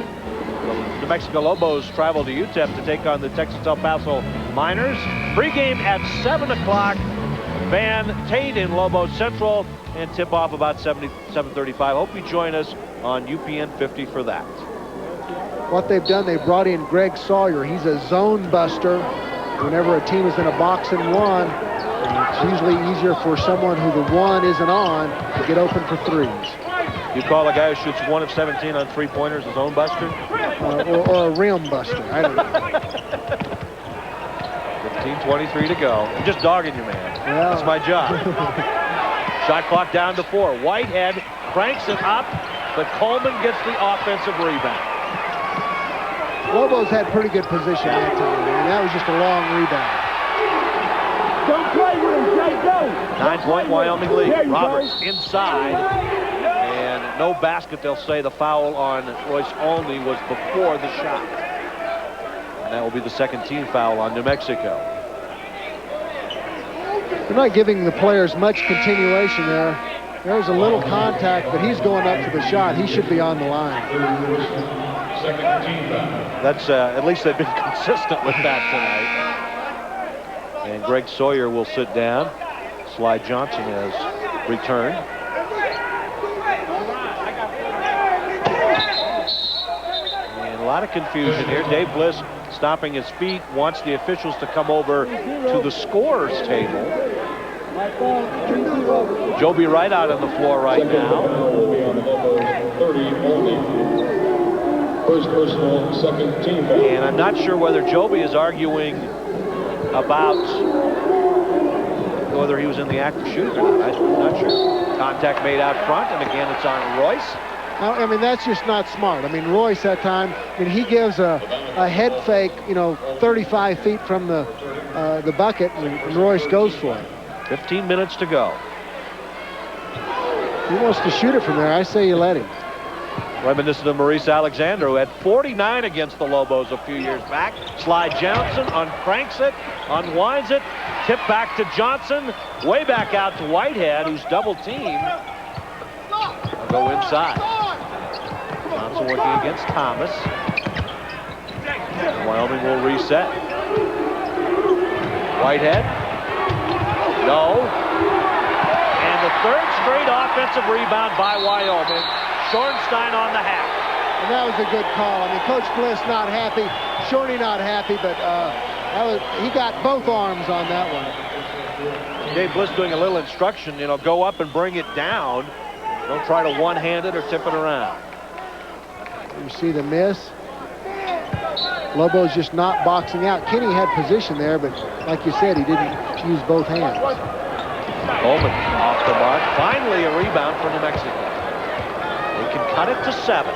Speaker 1: New Mexico Lobos travel to UTEP to take on the Texas El Paso Miners. Pre-game at 7 o'clock. Van Tate in Lobo Central, and tip-off about 7:35. Hope you join us on UPN 50 for that.
Speaker 2: What they've done, they brought in Greg Sawyer. He's a zone buster. Whenever a team is in a box and one, it's usually easier for someone who the one isn't on to get open for threes.
Speaker 1: You call a guy who shoots 1 of 17 on three-pointers a zone buster?
Speaker 2: Or a rim buster. I don't know.
Speaker 1: 1:23 to go. I'm just dogging you, man.
Speaker 2: Yeah.
Speaker 1: That's my job. Shot clock down to 4. Whitehead cranks it up, but Coleman gets the offensive rebound.
Speaker 2: Lobos had pretty good position that time. I mean, that was just a long rebound.
Speaker 3: Don't play with him, Jay, go.
Speaker 1: 9-point Wyoming lead.
Speaker 3: There you
Speaker 1: Roberts
Speaker 3: go.
Speaker 1: inside. And no basket. They'll say the foul on Royce Olney was before the shot. And that will be the second team foul on New Mexico.
Speaker 2: They're not giving the players much continuation there. There's a little contact, but he's going up for the shot. He should be on the line.
Speaker 1: That's at least they've been consistent with that tonight. And Greg Sawyer will sit down. Sly Johnson has returned. And a lot of confusion here. Dave Bliss stopping his feet, wants the officials to come over to the scorers table. Joby Wright out on the floor right now.
Speaker 4: First personal, second team foul.
Speaker 1: And I'm not sure whether Joby is arguing about whether he was in the act of shooting or not. I'm not sure. Contact made out front, and again it's on Royce.
Speaker 2: I mean, that's just not smart. I mean, Royce that time, I mean, he gives a head fake, 35 feet from the bucket, and Royce goes for it.
Speaker 1: 15 minutes to go.
Speaker 2: He wants to shoot it from there. I say you let him.
Speaker 1: Reminiscent of Maurice Alexander, who had 49 against the Lobos a few years back. Sly Johnson uncranks it, unwinds it, tip back to Johnson, way back out to Whitehead, who's double teamed. I'll go inside. Johnson working against Thomas. And Wyoming will reset. Whitehead. No. And the third straight offensive rebound by Wyoming. Schornstein on the half.
Speaker 2: And that was a good call. I mean, Coach Bliss not happy, Shorty not happy, but he got both arms on that one.
Speaker 1: Dave Bliss doing a little instruction, go up and bring it down. Don't try to one-hand it or tip it around.
Speaker 2: You see the miss. Lobos just not boxing out. Kenny had position there, but like you said, he didn't use both hands.
Speaker 1: Coleman off the mark. Finally a rebound for New Mexico. They can cut it to 7.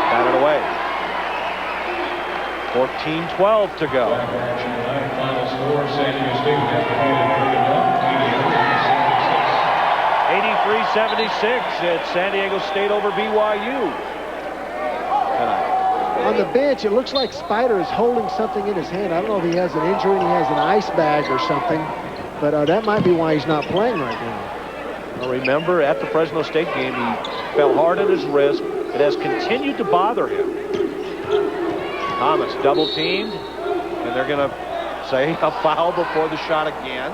Speaker 1: Got it away. 14-12 to go.
Speaker 4: Final score, San Diego State defeated
Speaker 1: 83-76. It's San Diego State over BYU tonight.
Speaker 2: On the bench, it looks like Spider is holding something in his hand. I don't know if he has an injury and he has an ice bag or something, but that might be why he's not playing right now.
Speaker 1: Well, remember, at the Fresno State game, he fell hard on his wrist. It has continued to bother him. Thomas double teamed, and they're going to say a foul before the shot again.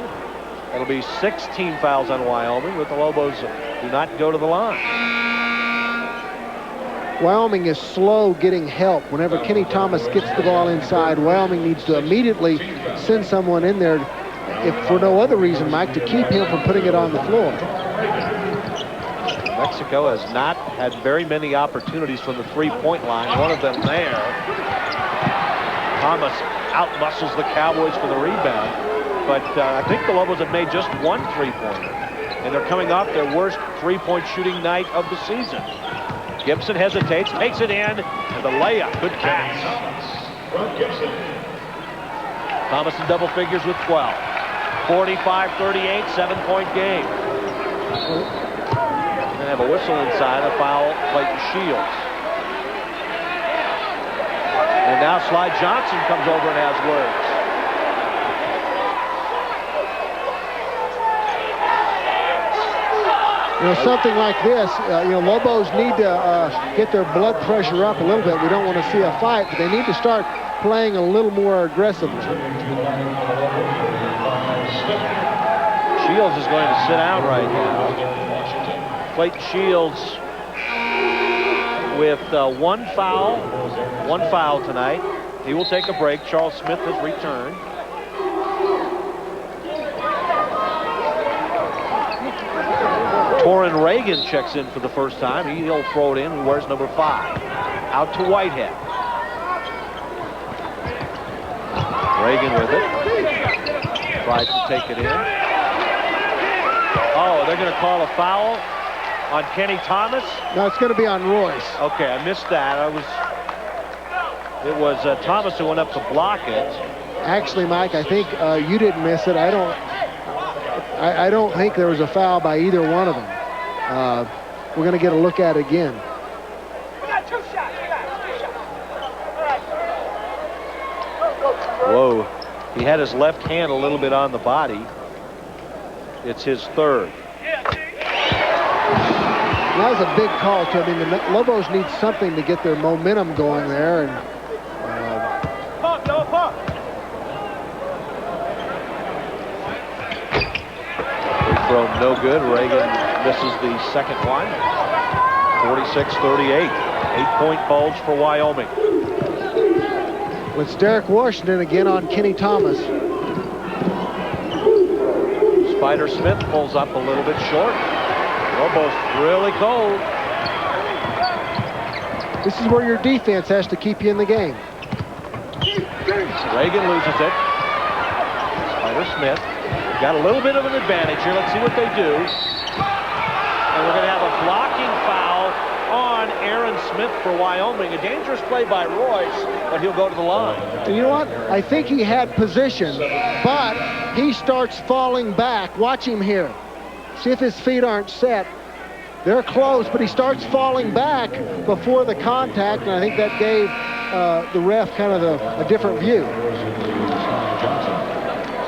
Speaker 1: It'll be 16 fouls on Wyoming, but the Lobos do not go to the line.
Speaker 2: Wyoming is slow getting help. Whenever Kenny Thomas gets the ball inside, Wyoming needs to immediately send someone in there, if for no other reason, Mike, to keep him from putting it on the floor.
Speaker 1: Mexico has not had very many opportunities from the three-point line. One of them there. Thomas outmuscles the Cowboys for the rebound. But I think the Lobos have made just one three-pointer. And they're coming off their worst three-point shooting night of the season. Gibson hesitates, takes it in, and the layup. Good pass. Thomas in double figures with 12. 45-38, 7-point game. We're going to have a whistle inside, a foul, Clayton Shields. And now Sly Johnson comes over and has words.
Speaker 2: Something like this, Lobos need to get their blood pressure up a little bit. We don't want to see a fight, but they need to start playing a little more aggressively.
Speaker 1: Shields is going to sit out right now. Clayton Shields with one foul tonight. He will take a break. Charles Smith has returned. Torrin Reagan checks in for the first time. He'll throw it in. He wears number 5. Out to Whitehead. Reagan with it. Tries to take it in. Oh, they're going to call a foul on Kenny Thomas?
Speaker 2: No, it's going to be on Royce.
Speaker 1: Okay, I missed that. It was Thomas who went up to block it.
Speaker 2: Actually, Mike, I think you didn't miss it. I don't think there was a foul by either one of them. We're going to get a look at it again.
Speaker 1: Whoa, he had his left hand a little bit on the body. It's his third.
Speaker 2: That was a big call, too. I mean, the Lobos need something to get their momentum going there. And
Speaker 1: free throw no good. Reagan misses the second one. 46-38. 8-point bulge for Wyoming.
Speaker 2: It's Derek Washington again on Kenny Thomas.
Speaker 1: Spider Smith pulls up a little bit short. Lobos really cold.
Speaker 2: This is where your defense has to keep you in the game.
Speaker 1: Reagan loses it. Spider Smith got a little bit of an advantage here. Let's see what they do. And we're going to have a blocking foul on Aaron Smith for Wyoming. A dangerous play by Royce, but he'll go to the line.
Speaker 2: And you know what? I think he had position, but he starts falling back. Watch him here. See if his feet aren't set. They're close, but he starts falling back before the contact, and I think that gave the ref kind of a different view.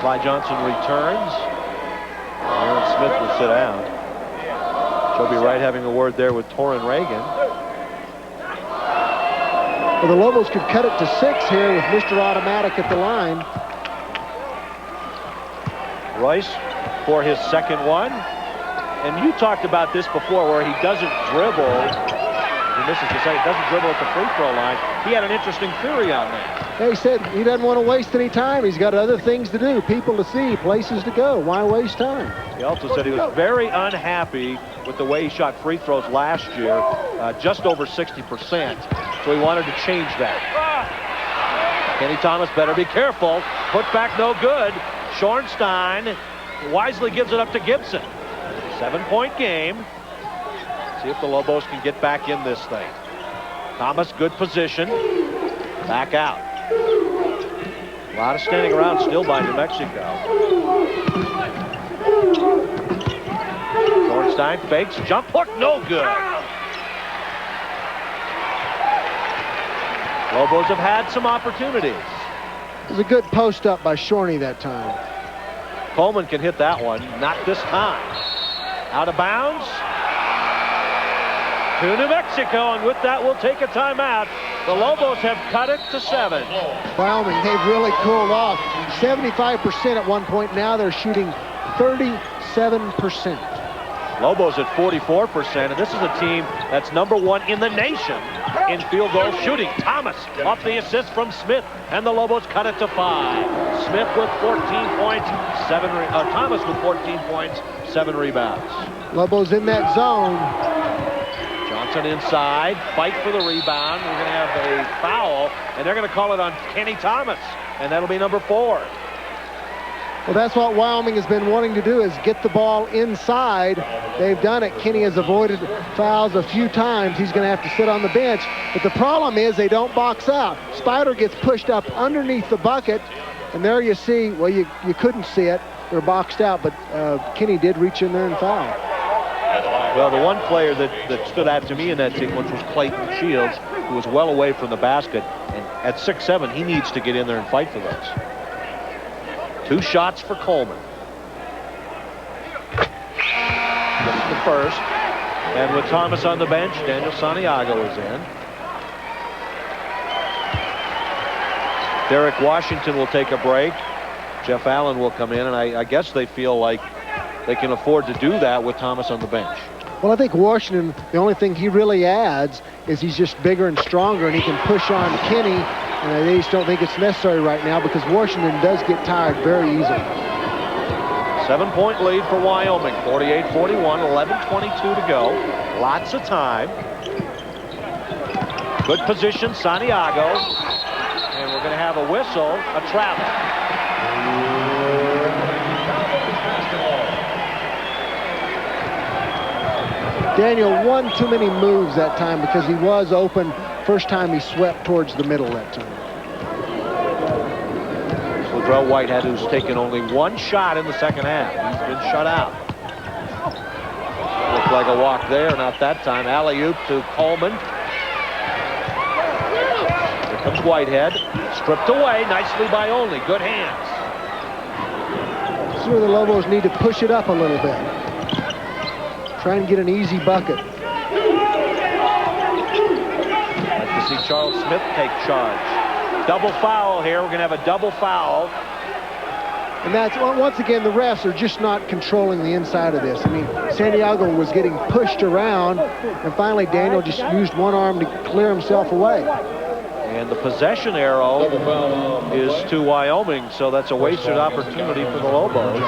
Speaker 1: Sly Johnson returns. Aaron Smith will sit down. Joby Wright having a word there with Torrin Reagan.
Speaker 2: Well, the Lobos could cut it to 6 here with Mr. Automatic at the line.
Speaker 1: Royce for his second one. And you talked about this before where he doesn't dribble. He misses the second, doesn't dribble at the free throw line. He had an interesting theory on that.
Speaker 2: He said he doesn't want to waste any time. He's got other things to do, people to see, places to go. Why waste time?
Speaker 1: He also said he was very unhappy with the way he shot free throws last year, just over 60%. So he wanted to change that. Kenny Thomas better be careful. Put back no good. Schornstein wisely gives it up to Gibson. 7-point game. See if the Lobos can get back in this thing. Thomas, good position. Back out. A lot of standing around still by New Mexico. Schornstein fakes, jump hook, no good. Lobos have had some opportunities.
Speaker 2: It was a good post up by Shorney that time.
Speaker 1: Coleman can hit that one, not this time. Out of bounds to New Mexico, and with that we'll take a timeout. The Lobos have cut it to 7.
Speaker 2: Wyoming, they've really cooled off. 75% at one point. Now they're shooting 37%.
Speaker 1: Lobos at 44%, and this is a team that's #1 in the nation in field goal shooting. Thomas off the assist from Smith, and the Lobos cut it to 5. Smith with 14 points, Thomas with 14 points, 7 rebounds.
Speaker 2: Lobos in that zone.
Speaker 1: Johnson inside, fight for the rebound. We're going to have a foul, and they're going to call it on Kenny Thomas, and that'll be number 4.
Speaker 2: Well, that's what Wyoming has been wanting to do, is get the ball inside. They've done it. Kenny has avoided fouls a few times. He's going to have to sit on the bench. But the problem is they don't box out. Spider gets pushed up underneath the bucket, and there you see, well, you couldn't see it. They're boxed out, but Kenny did reach in there and foul.
Speaker 1: Well, the one player that stood out to me in that sequence was Clayton Shields, who was well away from the basket. And at 6'7", he needs to get in there and fight for those. 2 shots for Coleman. Gets the first. And with Thomas on the bench, Daniel Santiago is in. Derek Washington will take a break. Jeff Allen will come in, and I guess they feel like they can afford to do that with Thomas on the bench.
Speaker 2: Well, I think Washington, the only thing he really adds is he's just bigger and stronger, and he can push on Kenny. And I just don't think it's necessary right now because Washington does get tired very easily.
Speaker 1: 7-point lead for Wyoming, 48-41, 11:22 to go. Lots of time. Good position, Santiago. And we're going to have a whistle, a travel.
Speaker 2: Daniel, one too many moves that time because he was open. First time he swept towards the middle that time.
Speaker 1: Latrell Whitehead, who's taken only one shot in the second half. He's been shut out. Looked like a walk there, not that time. Alley-oop to Coleman. Here comes Whitehead. Stripped away nicely by Only. Good hands.
Speaker 2: This is where the Lobos need to push it up a little bit. Try and get an easy bucket.
Speaker 1: Like to see Charles Smith take charge. Double foul here. We're going to have a double foul.
Speaker 2: And that's, once again, the refs are just not controlling the inside of this. I mean, Santiago was getting pushed around, and finally Daniel just used one arm to clear himself away.
Speaker 1: And the possession arrow is to Wyoming, so that's a wasted opportunity for the Lobos.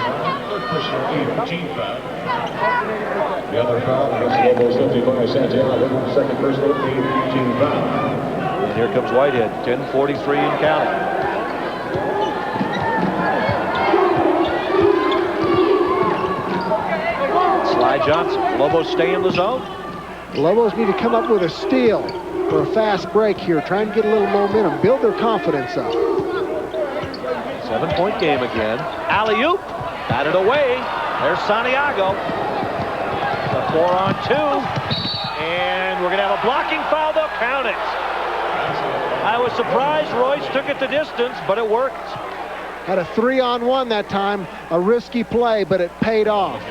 Speaker 4: The other foul against the Lobos, 55, Santiago. Second personal, team foul.
Speaker 1: And here comes Whitehead, 10:43 and counting. Sly Johnson. Lobos stay in the zone.
Speaker 2: The Lobos need to come up with a steal or a fast break here. Try and get a little momentum. Build their confidence up.
Speaker 1: 7-point game again. Alley-oop. Batted away. There's Santiago. The 4-on-2. And we're going to have a blocking foul. They'll count it. I was surprised Royce took it the distance, but it worked.
Speaker 2: Had a 3-on-1 that time. A risky play, but it paid off.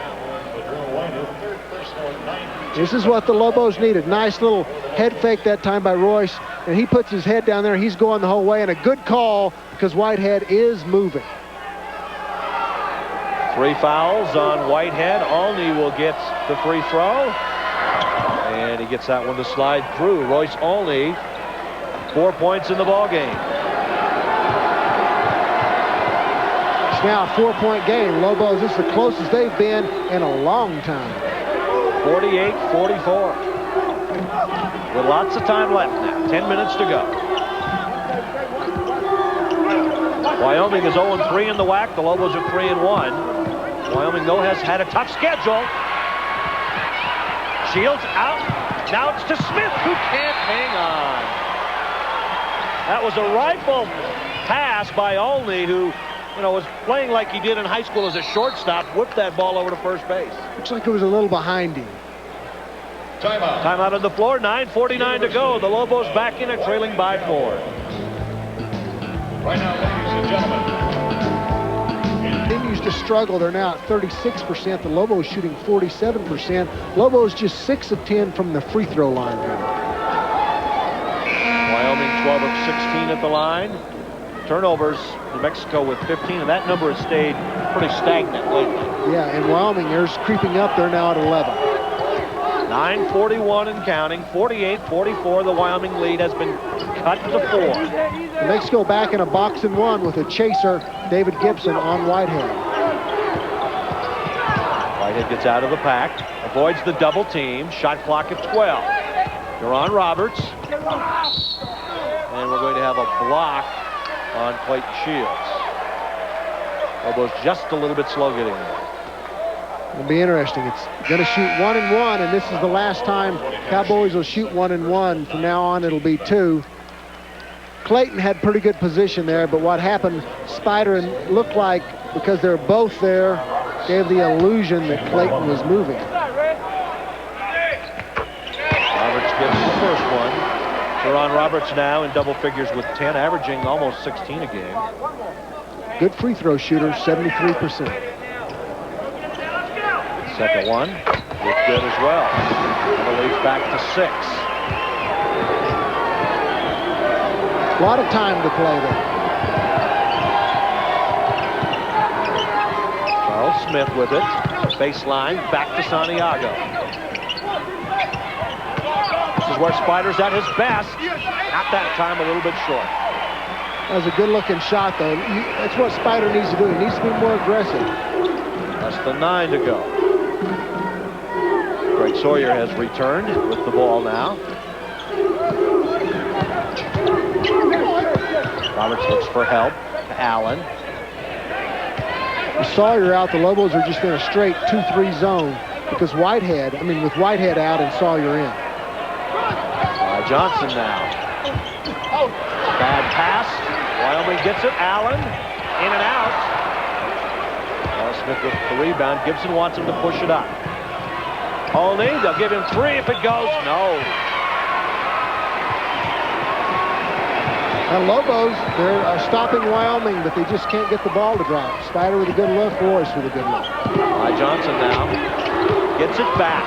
Speaker 2: This is what the Lobos needed. Nice little head fake that time by Royce, and he puts his head down there. He's going the whole way, and a good call because Whitehead is moving.
Speaker 1: 3 fouls on Whitehead. Olney will get the free throw, and he gets that one to slide through. Royce Olney, 4 points in the ball game.
Speaker 2: It's now a 4-point game. Lobos, this is the closest they've been in a long time.
Speaker 1: 48-44. With lots of time left now. 10 minutes to go. Wyoming is 0-3 in the WAC. The Lobos are 3-1. Wyoming, though, has had a tough schedule. Shields out. Now it's to Smith, who can't hang on. That was a rifle pass by Olney, who, you know, was playing like he did in high school as a shortstop. Whipped that ball over to first base.
Speaker 2: Looks like it was a little behind him.
Speaker 4: Timeout.
Speaker 1: Timeout on the floor. 9:49 to go. The Lobos back in it, trailing by 4.
Speaker 4: Right now, ladies and gentlemen.
Speaker 2: Continues to struggle. They're now at 36%. The Lobos shooting 47%. Lobos just 6 of 10 from the free throw line here.
Speaker 1: Wyoming 12 of 16 at the line. Turnovers, New Mexico with 15, and that number has stayed pretty stagnant lately.
Speaker 2: Yeah, and Wyoming, they're creeping up. They're now at 11.
Speaker 1: 9:41 and counting. 48-44. The Wyoming lead has been cut to 4.
Speaker 2: New Mexico back in a box and one with a chaser, David Gibson on Whitehead.
Speaker 1: Whitehead gets out of the pack, avoids the double team. Shot clock at 12. Deron Roberts. And we're going to have a block on Clayton Shields. Lobos just a little bit slow getting there.
Speaker 2: It'll be interesting. It's going to shoot 1 and 1, and this is the last time Cowboys will shoot 1 and 1. From now on, it'll be 2. Clayton had pretty good position there, but what happened, Spider looked like, because they're both there, gave the illusion that Clayton was moving.
Speaker 1: Roberts gets the first one. Deron Roberts now in double figures with 10, averaging almost 16 a game.
Speaker 2: Good free throw shooter, 73%.
Speaker 1: Second one, it's good as well. And the lead's back to 6.
Speaker 2: A lot of time to play there.
Speaker 1: Charles Smith with it. Baseline, back to Santiago. This is where Spider's at his best. Not that time, a little bit short.
Speaker 2: That was a good-looking shot, though. That's what Spider needs to do. He needs to be more aggressive.
Speaker 1: Less than 9 to go. Greg Sawyer has returned with the ball now. Roberts looks for help. Allen.
Speaker 2: with Sawyer out, the Lobos are just in a straight 2-3 zone because with Whitehead out and Sawyer in.
Speaker 1: Johnson now. Bad pass. Wyoming gets it. Allen in and out. Smith with the rebound. Gibson wants him to push it up. Olney, they'll give him 3 if it goes. No.
Speaker 2: And Lobos, they're stopping Wyoming, but they just can't get the ball to drop. Spider with a good look, Royce with a good look.
Speaker 1: Johnson now gets it back.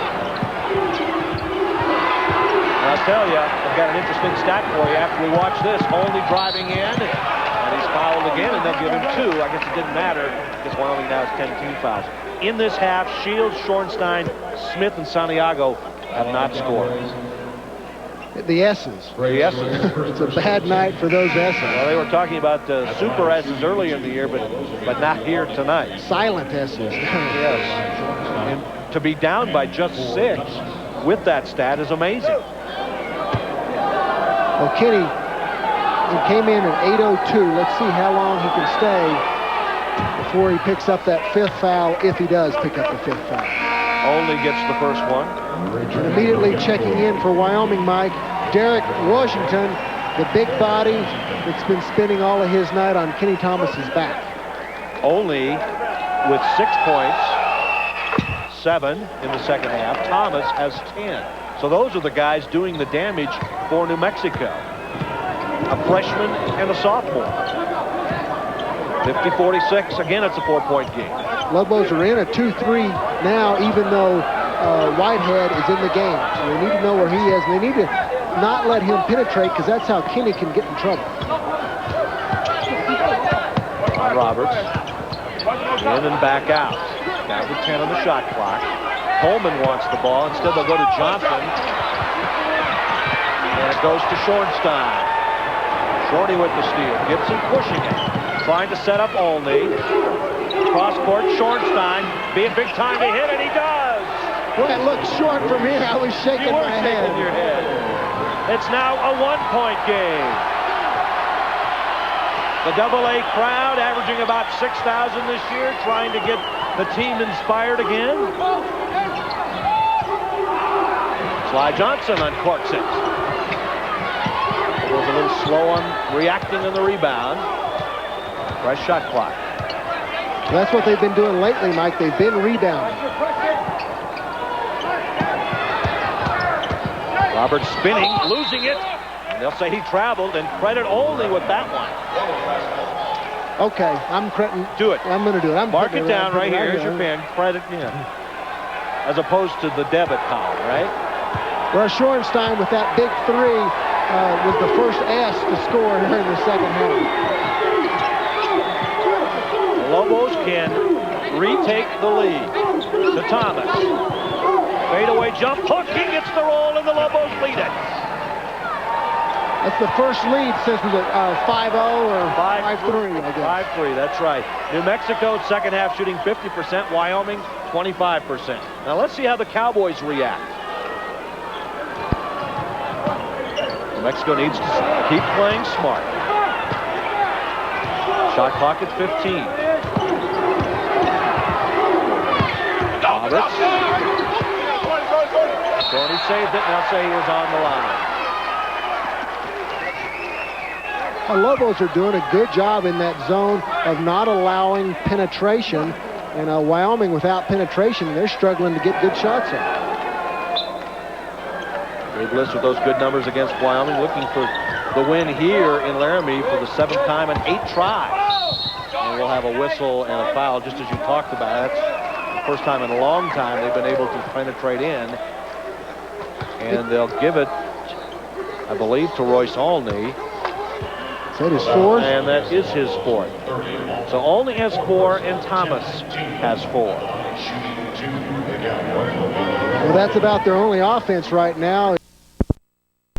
Speaker 1: And I'll tell you, I've got an interesting stat for you after we watch this. Olney driving in, and he's fouled again, and they'll give him 2. I guess it didn't matter because Wyoming now has 10 team fouls. In this half, Shields, Schornstein, Smith, and Santiago have not scored.
Speaker 2: The S's.
Speaker 1: The S's.
Speaker 2: It's a bad night for those S's.
Speaker 1: Well, they were talking about super S's earlier in the year, but not here tonight.
Speaker 2: Silent S's.
Speaker 1: Yes. And to be down by just 6 with that stat is amazing.
Speaker 2: Well, Kenny, he came in at 8:02. Let's see how long he can stay before he picks up that 5th foul, if he does pick up the 5th foul.
Speaker 1: Only gets the first one.
Speaker 2: And immediately checking in for Wyoming, Mike, Derek Washington, the big body that's been spending all of his night on Kenny Thomas's back.
Speaker 1: Only with 6 points, 7 in the second half. Thomas has 10. So those are the guys doing the damage for New Mexico. A freshman and a sophomore. 50-46. Again, it's a 4-point game.
Speaker 2: Lobos are in a 2-3 now, even though Whitehead is in the game. So they need to know where he is. And they need to not let him penetrate because that's how Kenny can get in trouble.
Speaker 1: Roberts. In and back out. Down to 10 on the shot clock. Coleman wants the ball. Instead, they'll go to Johnson. And it goes to Schornstein. Shorty with the steal. Gibson pushing it. Trying to set up Olney. Cross court, Schornstein. Be a big time to hit, and he does.
Speaker 2: Well, it looked short from here. I was shaking my head.
Speaker 1: Shaking your head. It's now a 1-point game. The AA crowd averaging about 6,000 this year, trying to get the team inspired again. Sly Johnson uncorks it. Was a little slow on reacting on the rebound. Fresh shot clock.
Speaker 2: Well, that's what they've been doing lately, Mike. They've been rebounding.
Speaker 1: Roberts spinning, losing it. And they'll say he traveled, and credit only with that one.
Speaker 2: Okay, I'm crediting.
Speaker 1: Do it.
Speaker 2: I'm going to do it.
Speaker 1: Mark it down right here. Here's your pen. Credit, as opposed to the debit column, right?
Speaker 2: Well, Schornstein with that big 3 was the first S to score here in the second half.
Speaker 1: The Lobos can retake the lead to Thomas. Fadeaway jump hook. He gets the roll, and the Lobos lead it.
Speaker 2: That's the first lead since was it 5-0 or 5-3, I guess.
Speaker 1: 5-3, that's right. New Mexico second half shooting 50%. Wyoming 25%. Now let's see how the Cowboys react. New Mexico needs to keep playing smart. Shot clock at 15. Roberts. Tony saved it. Now say he is on the line.
Speaker 2: The Lobos are doing a good job in that zone of not allowing penetration. And Wyoming, without penetration, they're struggling to get good shots up.
Speaker 1: Dave Bliss with those good numbers against Wyoming, looking for the win here in Laramie for the 7th time in 8 tries. And we'll have a whistle and a foul, just as you talked about. That's the first time in a long time they've been able to penetrate in. And they'll give it, I believe, to Royce Olney.
Speaker 2: Is that his 4th?
Speaker 1: And that is his 4th. So Olney has 4 and Thomas has 4.
Speaker 2: Well, that's about their only offense right now.